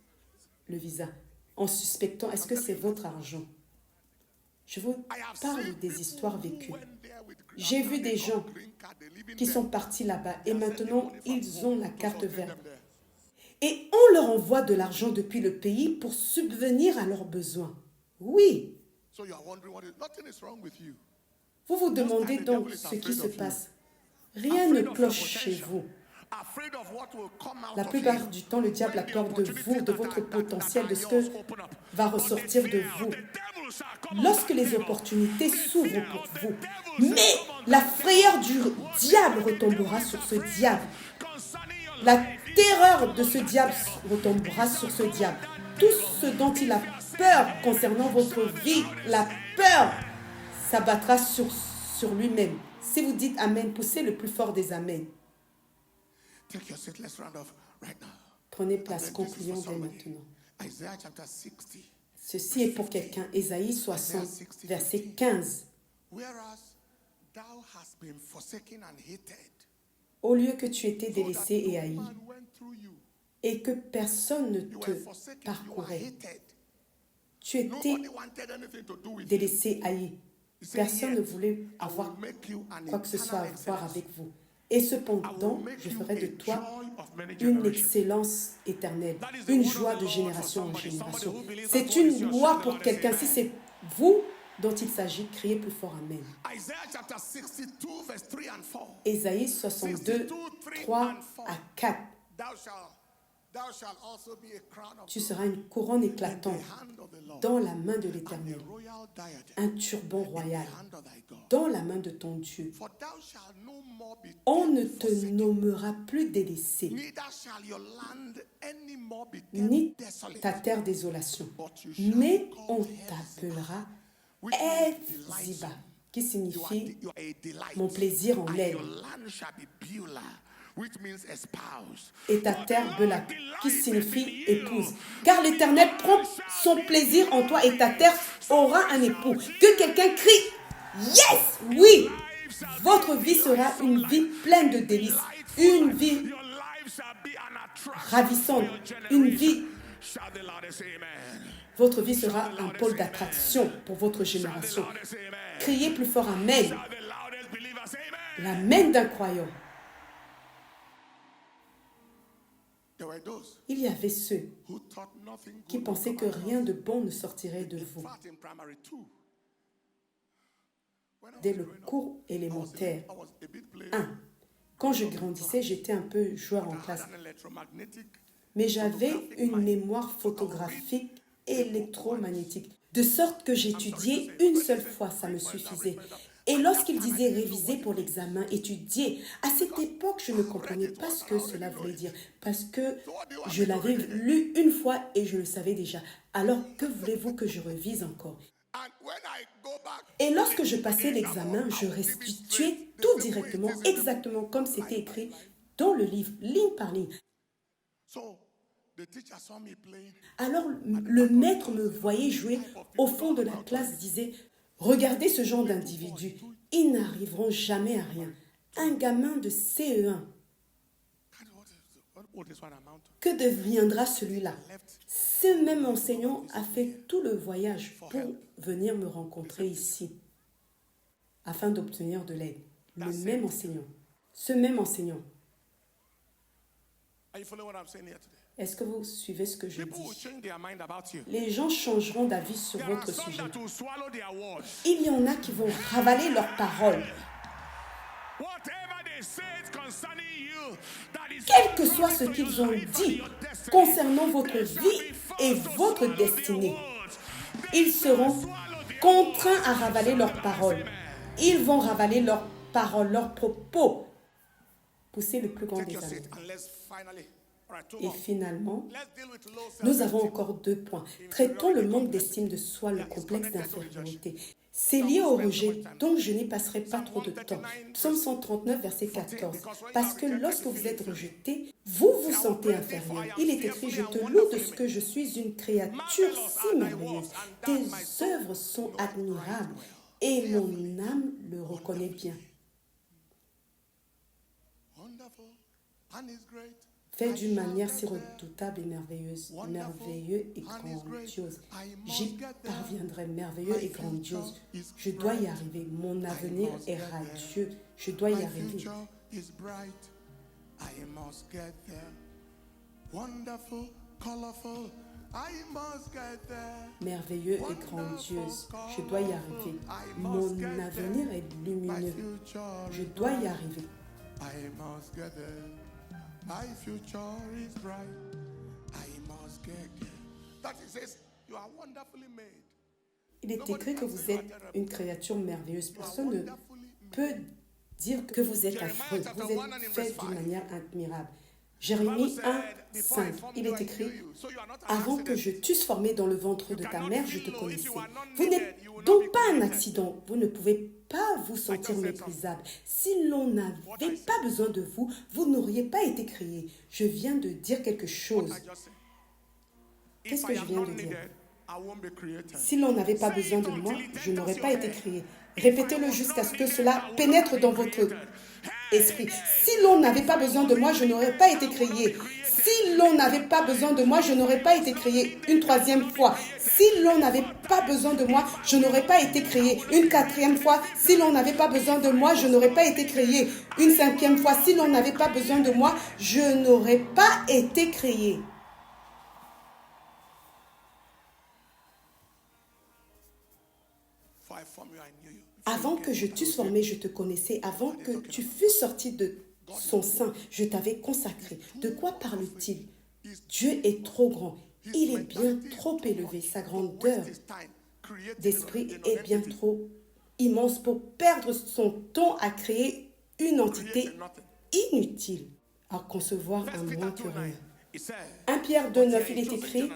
le visa en suspectant est-ce que c'est votre argent. Je vous parle des histoires vécues. J'ai vu des gens qui sont partis là-bas et maintenant ils ont la carte verte. Et on leur envoie de l'argent depuis le pays pour subvenir à leurs besoins. Oui. Vous vous demandez donc ce qui se passe. Rien ne cloche chez vous. afraid of what will come out La of plupart you. du temps, le diable a peur de vous, de votre potentiel, de ce que va ressortir de vous. Lorsque les opportunités s'ouvrent pour vous, mais la frayeur du diable retombera sur ce diable. La terreur de ce diable retombera sur ce diable. Tout ce dont il a peur concernant votre vie, la peur s'abattra sur lui-même. Si vous dites Amen, poussez le plus fort des Amen. Take your seat, let's round off right now. Prenez place, And then this is concluons for dès somebody. maintenant. Isaiah chapter 60. Ceci est pour quelqu'un. Ésaïe 60, verset 15. Whereas thou hast been forsaken and hated, Au lieu que tu étais so that délaissé et no haï, man went through you. et que personne ne You te were forsaken, you were parcourait, hated. tu étais Nobody wanted anything to do with you. délaissé, haï. Personne ne voulait I avoir will make you an quoi que ce soit à eternal voir excellence. avec vous. Et I will cependant, make je you ferai de a toi joy of many une generations. excellence éternelle, That is the une word of joie the de Lord génération for en somebody. génération. Somebody who believes C'est that God is une your loi shepherd pour and quelqu'un. say Si amen. c'est vous dont il s'agit, criez plus fort Amen. Isaiah chapter 62 verse 3 and 4. Ésaïe 62, 3 à 4. Thou shalt also be a crown of Tu seras une couronne in the éclatante hand of the Lord, dans la main de and l'Éternel, a royal diadem un turban in the royal hand of thy God. dans la main de ton Dieu. For thou shalt no more be On ne termed te forsaken, nommera plus délaissé, neither shall your land any more be ni termed desolate, ta terre désolation, but you shall mais be on called t'appellera which means Ziba, delightsome. qui signifie You are a delight. mon plaisir en And l'aile, your land shall be Beulah, which means espouse. et ta terre Bela, qui signifie épouse. Car l'Éternel prend son plaisir en toi et ta terre aura un époux. Que quelqu'un crie yes, oui. Votre vie sera une vie pleine de délices, une vie Your life shall be an attraction ravissante, for your une generation. vie, Shout the loudest amen. votre vie sera un pôle d'attraction pour votre Shout the génération. loudest amen. Criez plus fort Amen, Shout the loudest believers amen. l'amen d'un croyant. There were those Il y avait ceux who thought nothing qui good would pensaient come que out of rien us. de bon ne sortirait de In vous. fact, in primary two, when I was Dès le growing up, cours I élémentaire was a bit player. 1, quand je grandissais, j'étais un peu joueur en I classe. had an electromagnetic. Mais j'avais une mémoire photographique électromagnétique, de sorte que j'étudiais une seule fois, ça me suffisait. Et lorsqu'il disait réviser pour l'examen, étudier, à cette époque, je ne comprenais pas ce que cela voulait dire, parce que je l'avais lu une fois et je le savais déjà. Alors, que voulez-vous que je révise encore? And when I go back, Et lorsque je passais l'examen, je restituais tout directement, exactement comme c'était écrit dans le livre, ligne par ligne. so the teacher saw me playing. Alors le maître me voyait jouer au fond de la classe, disait « Regardez ce genre d'individus, ils n'arriveront jamais à rien. Un gamin de CE1, What is what amount to? que deviendra celui-là » Ce même enseignant a fait tout le voyage pour venir me rencontrer ici, afin d'obtenir de l'aide. Le même enseignant, ce même enseignant. Are you following what I'm saying here today? Est-ce que vous suivez ce que je People will dis? change their mind about you. Les gens changeront d'avis sur There are votre some sujet. that will swallow their words. Il y en a qui vont ravaler leurs paroles. Whatever they said concerning you, that is Quel que soit ce qu'ils ont dit concernant votre vie et votre destinée, ils seront contraints à ravaler leurs paroles. Ils vont ravaler leurs paroles, leurs propos. Poussez le plus grand take des your amis. seat and let's finally. All right, two Et more. finalement, Let's deal with low nous avons self-esteem. encore 2 points. Traitons le manque d'estime de soi, le complexe d'infériorité. C'est lié au rejet, donc je n'y passerai pas trop de temps. Psaume 139, verset 14. Parce que lorsque vous êtes rejeté, vous vous sentez inférieur. Il est écrit, je te loue de ce que je suis une créature si merveilleuse. Tes œuvres sont admirables et mon âme le reconnaît bien. Wonderful and is great. Fait d'une manière si redoutable et merveilleuse, merveilleux et grandiose. J'y parviendrai, merveilleux et grandiose. Je dois y arriver. Mon avenir est radieux. Je dois y My arriver. future is bright. I must get there. Wonderful, colorful. I must get there. Merveilleux et grandiose. Je dois y arriver. Mon avenir est My lumineux. future Je is dois y bright. arriver. I must get there. My future is bright. I must get there. That it says, you are wonderfully made. Il est écrit que vous êtes une créature merveilleuse. Personne ne peut dire que vous êtes affreux. Vous êtes fait d'une manière admirable. Jérémie 1, 5, il est écrit « Avant que je t'eusse formé dans le ventre de ta mère, je te connaissais. » Vous n'êtes donc pas un accident. Vous ne pouvez pas vous sentir méprisable. Si l'on n'avait pas besoin de vous, vous n'auriez pas été créé. Je viens de dire quelque chose. Qu'est-ce que je viens de dire? Si l'on n'avait pas besoin de moi, je n'aurais pas été créé. Répétez-le jusqu'à ce que cela pénètre dans votre esprit. Si l'on n'avait pas besoin de moi, je n'aurais pas été créé. Si l'on n'avait pas besoin de moi, je n'aurais pas été créé. Une troisième fois. Si l'on n'avait pas besoin de moi, je n'aurais pas été créé. Une quatrième fois. Si l'on n'avait pas besoin de moi, je n'aurais pas été créé. Une cinquième fois. Si l'on n'avait pas besoin de moi, je n'aurais pas été créé. Avant que je t'eusse formé, je te connaissais. Avant que tu fusses sorti de son sein, je t'avais consacré. De quoi parle-t-il? Dieu est trop grand. Il est bien trop élevé. Sa grandeur d'esprit est bien trop immense pour perdre son temps à créer une entité inutile, à concevoir un moins que rien. 1 Pierre 2, 9, il est écrit,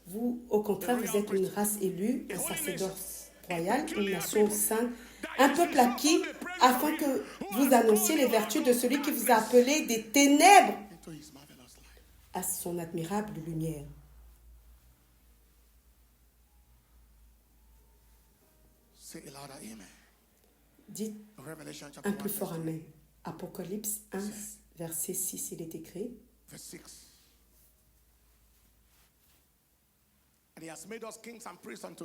vous, au contraire, vous êtes une race élue, un sacerdoce royal, une nation sainte, un peuple acquis, afin que vous annonciez les vertus de celui qui vous a appelé des ténèbres à son admirable lumière. Dites un plus fort Amen. Apocalypse 1, verset 6, il est écrit.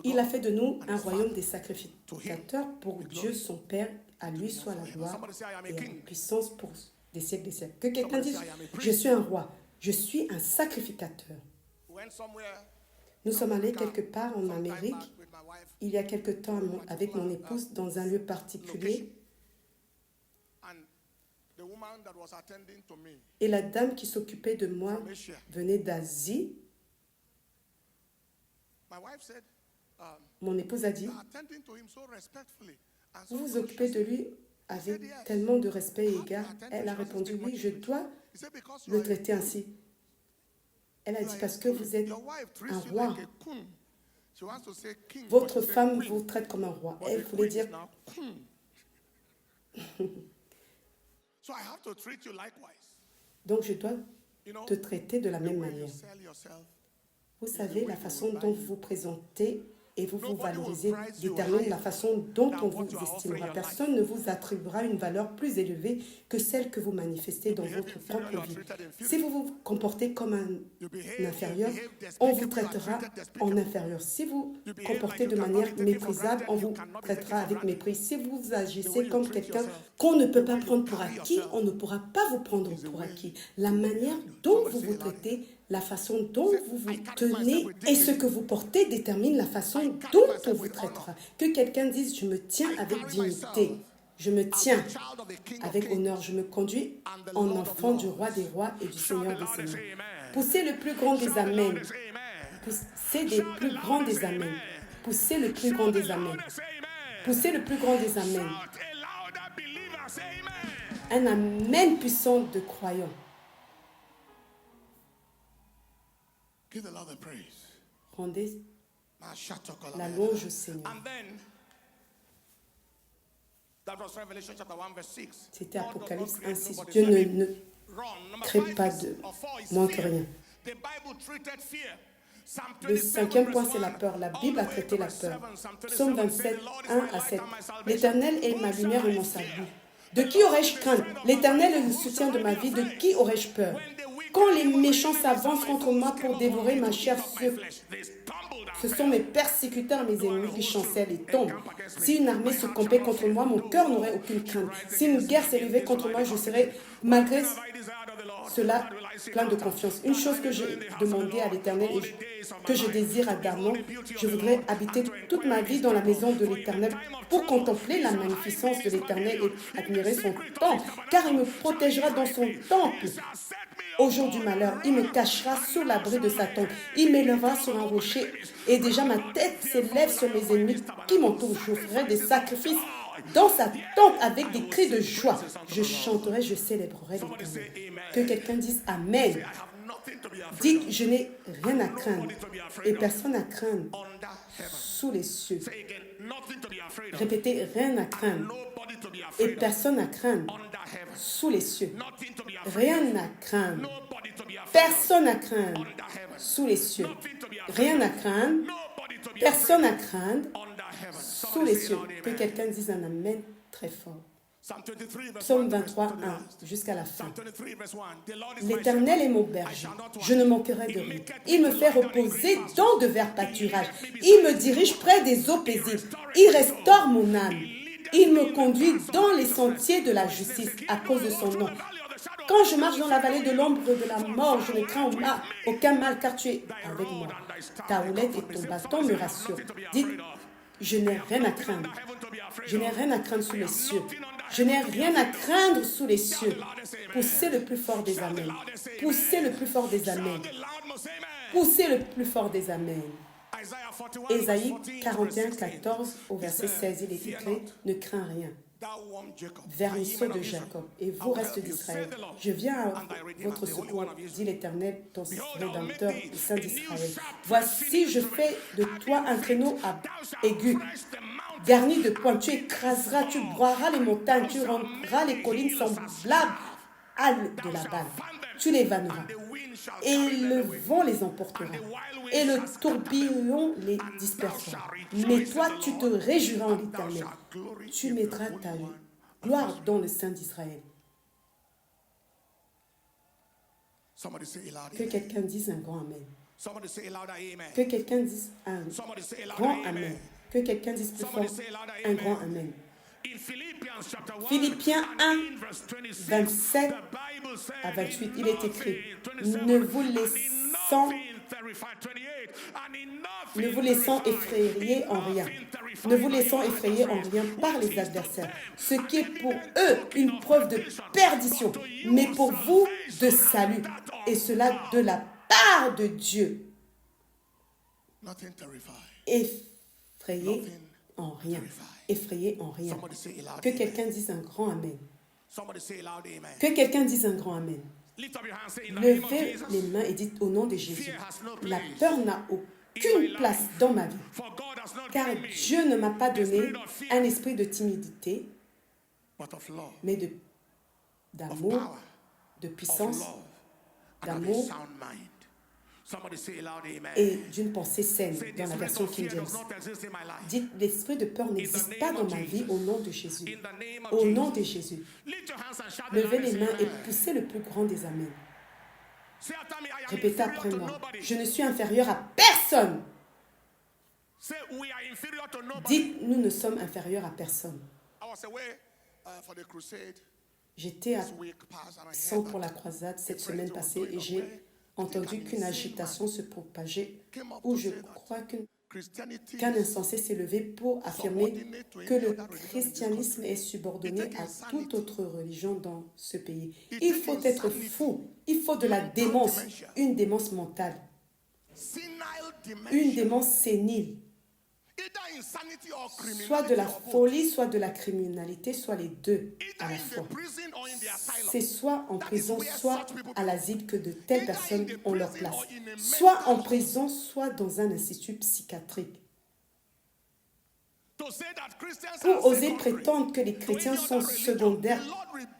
Il a fait de nous un royaume des sacrificateurs pour Dieu son Père. À lui soit la gloire et la puissance pour des siècles des siècles. Que quelqu'un dise, je suis un roi, je suis un sacrificateur. Nous sommes allés quelque part en Amérique, il y a quelque temps avec mon épouse, dans un lieu particulier. Et la dame qui s'occupait de moi venait d'Asie. Mon épouse a dit, vous vous occupez de lui avec tellement de respect et égard. Elle a répondu, oui, je dois le traiter ainsi. Elle a dit, parce que vous êtes un roi. Votre femme vous traite comme un roi. Elle voulait dire, donc je dois te traiter de la même manière. Vous savez, la façon dont vous vous présentez et vous vous valorisez détermine la façon dont on vous estimera. Personne ne vous attribuera une valeur plus élevée que celle que vous manifestez dans votre propre vie. Si vous vous comportez comme un inférieur, on vous traitera en inférieur. Si vous vous comportez de manière méprisable, on vous traitera avec mépris. Si vous agissez comme quelqu'un qu'on ne peut pas prendre pour acquis, on ne pourra pas vous prendre pour acquis. La manière dont vous vous traitez, la façon dont vous vous tenez et ce que vous portez détermine la façon dont on vous traitera. Que quelqu'un dise, je me tiens avec dignité, je me tiens avec honneur, je me conduis en enfant du roi des rois et du Seigneur des seigneurs. Poussez le plus grand des amens. Poussez des plus grands des amens. Poussez le plus grand des amens. Poussez le plus grand des amens. Un amen puissant de croyants. Rendez la louange au Seigneur. C'était Apocalypse 1:6. Dieu ne crée pas de moins que rien. Le cinquième point, c'est la peur. La Bible a traité la peur. Psaume 27, 1 à 7. L'Éternel est ma lumière et mon salut. De qui aurais-je crainte? L'Éternel est le soutien de ma vie. De qui aurais-je peur? Quand les méchants s'avancent contre moi pour dévorer ma chair, ce sont mes persécuteurs, mes ennemis qui chancellent et tombent. Si une armée se campait contre moi, mon cœur n'aurait aucune crainte. Si une guerre s'élevait contre moi, je serais malgré cela plein de confiance. Une chose que j'ai demandé à l'Éternel et que je désire ardemment, je voudrais habiter toute ma vie dans la maison de l'Éternel pour contempler la magnificence de l'Éternel et admirer son temple, car il me protégera dans son temple. au jour du malheur. Il me cachera sous l'abri de sa tente. Il m'élèvera sur un rocher. Et déjà ma tête s'élève sur mes ennemis qui m'entourent. Je ferai des sacrifices dans sa tente avec des cris de joie. Je chanterai, je célébrerai l'Éternel. Que quelqu'un dise Amen. Dites, je n'ai rien à craindre et personne à craindre sous les cieux. Répétez, rien à craindre et personne à craindre sous les cieux. Rien à craindre, personne à craindre sous les cieux. Rien à craindre, personne à craindre sous les cieux. Que quelqu'un dise un Amen très fort. Psaume 23, 1, jusqu'à la fin. L'Éternel est mon berger, je ne manquerai de rien. Il me fait reposer dans de verts pâturages. Il me dirige près des eaux paisibles. Il restaure mon âme. Il me conduit dans les sentiers de la justice à cause de son nom. Quand je marche dans la vallée de l'ombre de la mort, je ne crains aucun mal car tu es avec moi. Ta houlette et ton bâton me rassurent. Dites, je n'ai rien à craindre. Je n'ai rien à craindre sous les cieux. Je n'ai rien à craindre sous les cieux. Poussez le plus fort des amens. Poussez le plus fort des amens. Poussez le plus fort des amens. Ésaïe 41, 14 au verset 16, il est écrit, ne crains rien. Vermisseau de Jacob, et vous, reste d'Israël, je viens à votre secours, dit l'Éternel, ton Rédempteur, le Saint d'Israël. Voici, je fais de toi un traîneau aigu, garni de points. Tu écraseras, tu broieras les montagnes, tu rendras les collines semblables à de la balle. Tu les vanneras, et le vent les emportera, et le tourbillon les dispersera. Mais toi, tu te réjouiras en l'Éternel. Tu mettras ta gloire dans le Saint d'Israël. Que quelqu'un dise un grand Amen. Que quelqu'un dise un grand Amen. Que quelqu'un dise plus fort un grand Amen. Philippiens 1, 27 à 28, il est écrit, ne vous laissant effrayer en rien. Ne vous laissant effrayer en rien par les adversaires. Ce qui est pour eux une preuve de perdition, mais pour vous de salut. Et cela de la part de Dieu. Effrayez en rien. Effrayé en rien. Que quelqu'un dise un grand Amen. Que quelqu'un dise un grand Amen. Levez les mains et dites au nom de Jésus. La peur n'a aucune place dans ma vie. Car Dieu ne m'a pas donné un esprit de timidité, mais d'amour, de puissance, d'amour et d'une pensée saine, dans la version King James. Dites, l'esprit de peur n'existe pas dans ma vie au nom de Jésus. Au nom de Jésus. Levez les mains et poussez le plus grand des amens. Répétez après moi. Je ne suis inférieur à personne. Dites, nous ne sommes inférieurs à personne. J'étais absent pour la croisade cette semaine passée et j'ai entendu qu'une agitation se propageait où je crois qu'un insensé s'est levé pour affirmer que le christianisme est subordonné à toute autre religion dans ce pays. Il faut être fou, il faut de la démence, une démence mentale, une démence sénile, soit de la folie, soit de la criminalité, soit les deux à la fois. C'est soit en prison, soit à l'asile que de telles personnes ont leur place. Soit en prison, soit dans un institut psychiatrique. Pour oser prétendre que les chrétiens sont secondaires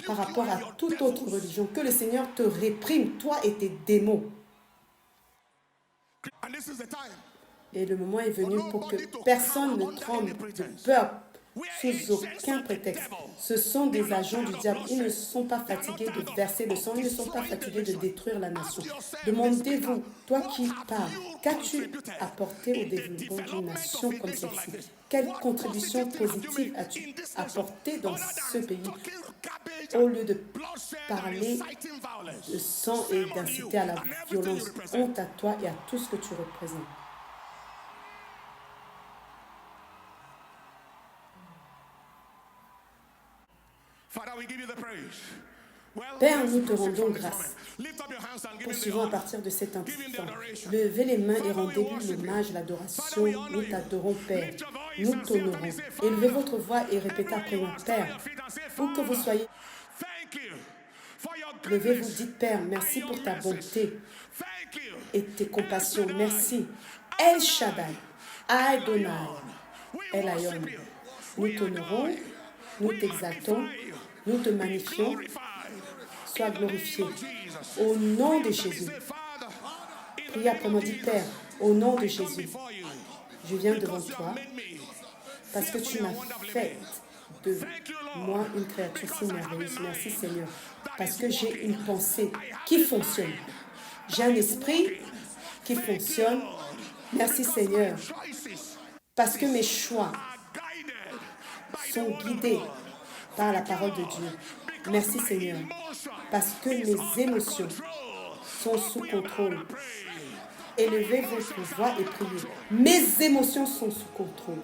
par rapport à toute autre religion, que le Seigneur te réprime, toi et tes démons. Et le moment est venu pour que personne ne tremble de peur sous aucun prétexte. Ce sont des agents du diable. Ils ne sont pas fatigués de verser le sang. Ils ne sont pas fatigués de détruire la nation. Demandez-vous, toi qui parles, qu'as-tu apporté au développement d'une nation comme celle-ci? Quelle contribution positive as-tu apporté dans ce pays au lieu de parler de sang et d'inciter à la violence? Honte à toi et à tout ce que tu représentes. Père, nous te rendons grâce. Poursuivons à partir de cet instant. Levez les mains et rendez-lui l'hommage, l'adoration. Nous t'adorons, Père. Nous t'honorons. Élevez votre voix et répétez après moi, Père. Où que vous soyez, levez-vous, dites, Père, merci pour ta bonté et tes compassions. Merci. El Shaddai, Adonai, El Ayon. Nous t'honorons, nous t'exaltons, nous te magnifions. Sois glorifié. Au nom de Jésus. Priez après moi, dit Père, au nom de Jésus, je viens devant toi parce que tu m'as fait de moi une créature si merveilleuse. Merci Seigneur. Parce que j'ai une pensée qui fonctionne. J'ai un esprit qui fonctionne. Merci Seigneur. Parce que mes choix sont guidés par la parole de Dieu. Merci Seigneur. Parce que mes émotions sont sous contrôle. Élevez votre voix et priez. Mes émotions sont sous contrôle.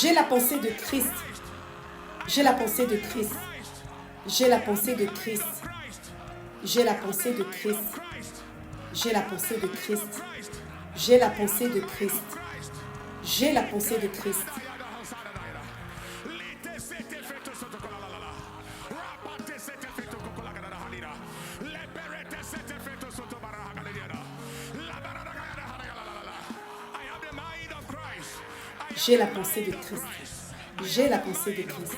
J'ai la pensée de Christ. J'ai la pensée de Christ. J'ai la pensée de Christ. J'ai la pensée de Christ. J'ai la pensée de Christ. J'ai la pensée de Christ. J'ai la pensée de Christ. J'ai la pensée de Christ. J'ai la pensée de Christ.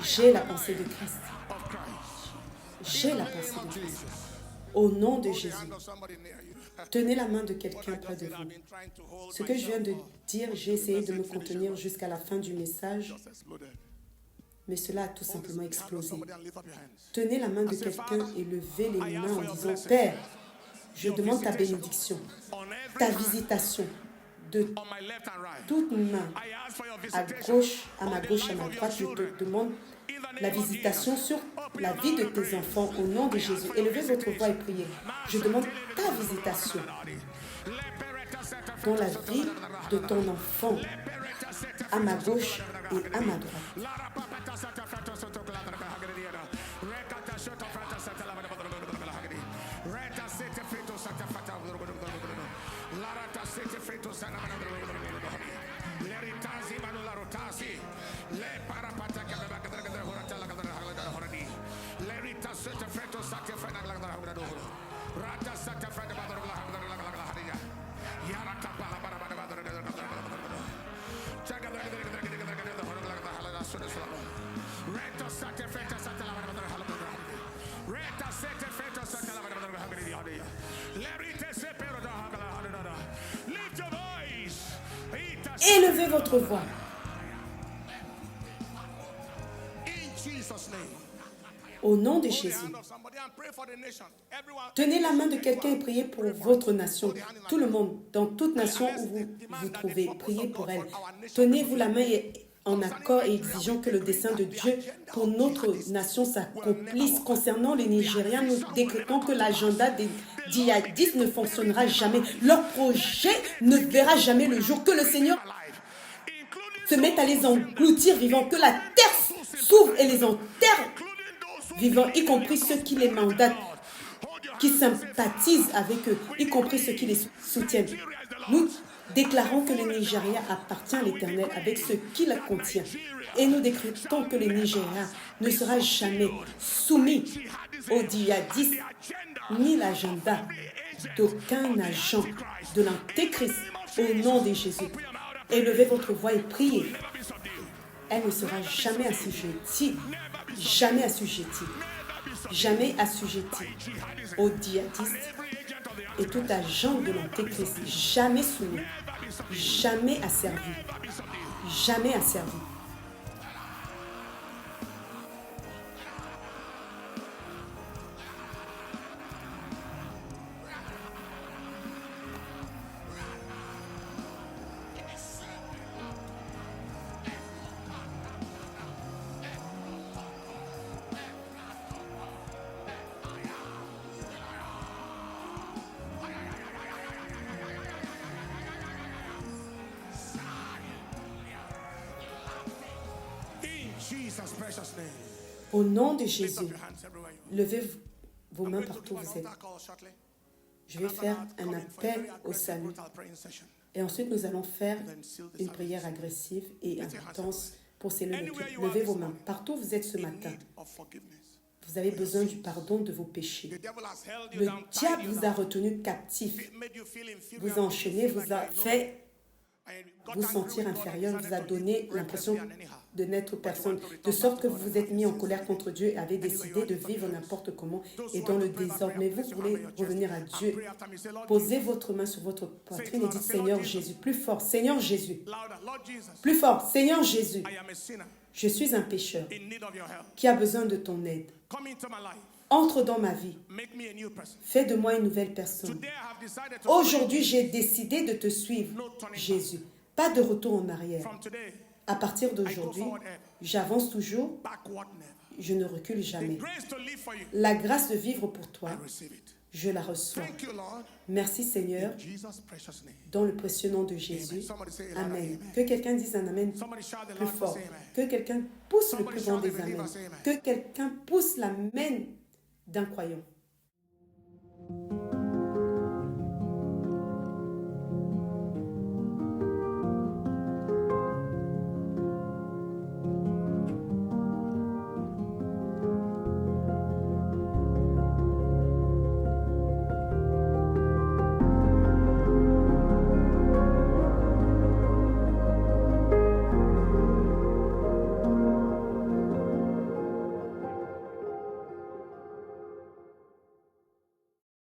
J'ai la pensée de Christ. J'ai la pensée de Christ. Au nom de Jésus. Tenez la main de quelqu'un près de vous. Ce que je viens de dire, j'ai essayé de me contenir jusqu'à la fin du message, mais cela a tout simplement explosé. Tenez la main de quelqu'un et levez les mains en disant, Père, je demande ta bénédiction, ta visitation, de toute main, à gauche, à ma gauche, à ma droite, je te demande la visitation sur la vie de tes enfants au nom de Jésus. Élevez votre voix et priez. Je demande ta visitation dans la vie de ton enfant, à ma gauche et à ma droite. Élevez votre voix. Au nom de Jésus. Tenez la main de quelqu'un et priez pour votre nation. Tout le monde, dans toute nation où vous vous trouvez, priez pour elle. Tenez-vous la main en accord et exigeons que le dessein de Dieu pour notre nation s'accomplisse. Concernant les Nigériens, nous décrétons que l'agenda des djihadistes ne fonctionnera jamais. Leur projet ne verra jamais le jour. Que le Seigneur se mette à les engloutir vivants. Que la terre s'ouvre et les enterre vivants, y compris ceux qui les mandatent, qui sympathisent avec eux, y compris ceux qui les soutiennent. Nous déclarons que le Nigeria appartient à l'Éternel avec ce qui la contient. Et nous décrétons que le Nigeria ne sera jamais soumis aux djihadistes ni l'agenda d'aucun agent de l'Antéchrist au nom de Jésus. Élevez votre voix et priez. Elle ne sera jamais assujettie, jamais assujettie, jamais assujettie aux djihadistes et tout agent de l'antéchrist, jamais soumis, jamais asservi, jamais asservi. Jesus' precious name. Au nom de Lift Jésus, up your hands everywhere you are. levez vos I'm mains going to partout do où an vous êtes. altar call shortly. Je vais After faire that, un come in for a appel very au aggressive, salut. brutal praying session. Et ensuite, nous allons faire And then seal the une service. prière agressive et intense pour sceller le Anywhere culte. you are Levez this vos mains. morning, Partout où vous êtes ce In matin, need of forgiveness. vous avez besoin du pardon de vos péchés. The devil has held you Le down, tied diable you vous a down, retenu captif, made you feel inferior, vous a made you enchaîné, feel vous like a you know, fait and you got vous angry sentir with God and inférieur, vous a decided to donné live l'impression recklessly and anyhow. de n'être personne, de sorte que vous vous êtes mis en colère contre Dieu et avez décidé de vivre n'importe comment et dans le désordre. Mais vous voulez revenir à Dieu. Pray after me. Say, Lord Posez Jesus. votre main sur votre poitrine et dites Seigneur Jésus, plus fort, Seigneur Jésus, Louder. Lord Jesus, plus fort, Seigneur Jésus, I am a sinner je suis un pécheur in need of your help. qui a besoin de ton aide. Come into my life. Entre dans ma vie, Make me a new person. fais de moi une nouvelle personne. Today I have decided to follow Aujourd'hui, j'ai décidé de te suivre, Jésus. Pas de retour en you. arrière. From today, À partir d'aujourd'hui, j'avance toujours, backward never. je ne recule The jamais. grace to live for you, La grâce de vivre pour I toi, receive it. je la reçois. Thank you, Lord. Merci Seigneur, In Jesus' precious name. dans le précieux nom de Jésus. Somebody say amen. Amen. Que quelqu'un dise un amen Somebody shout the plus loudest, fort. say amen. Que quelqu'un pousse le plus grand des amens. Que quelqu'un pousse l'amen d'un croyant.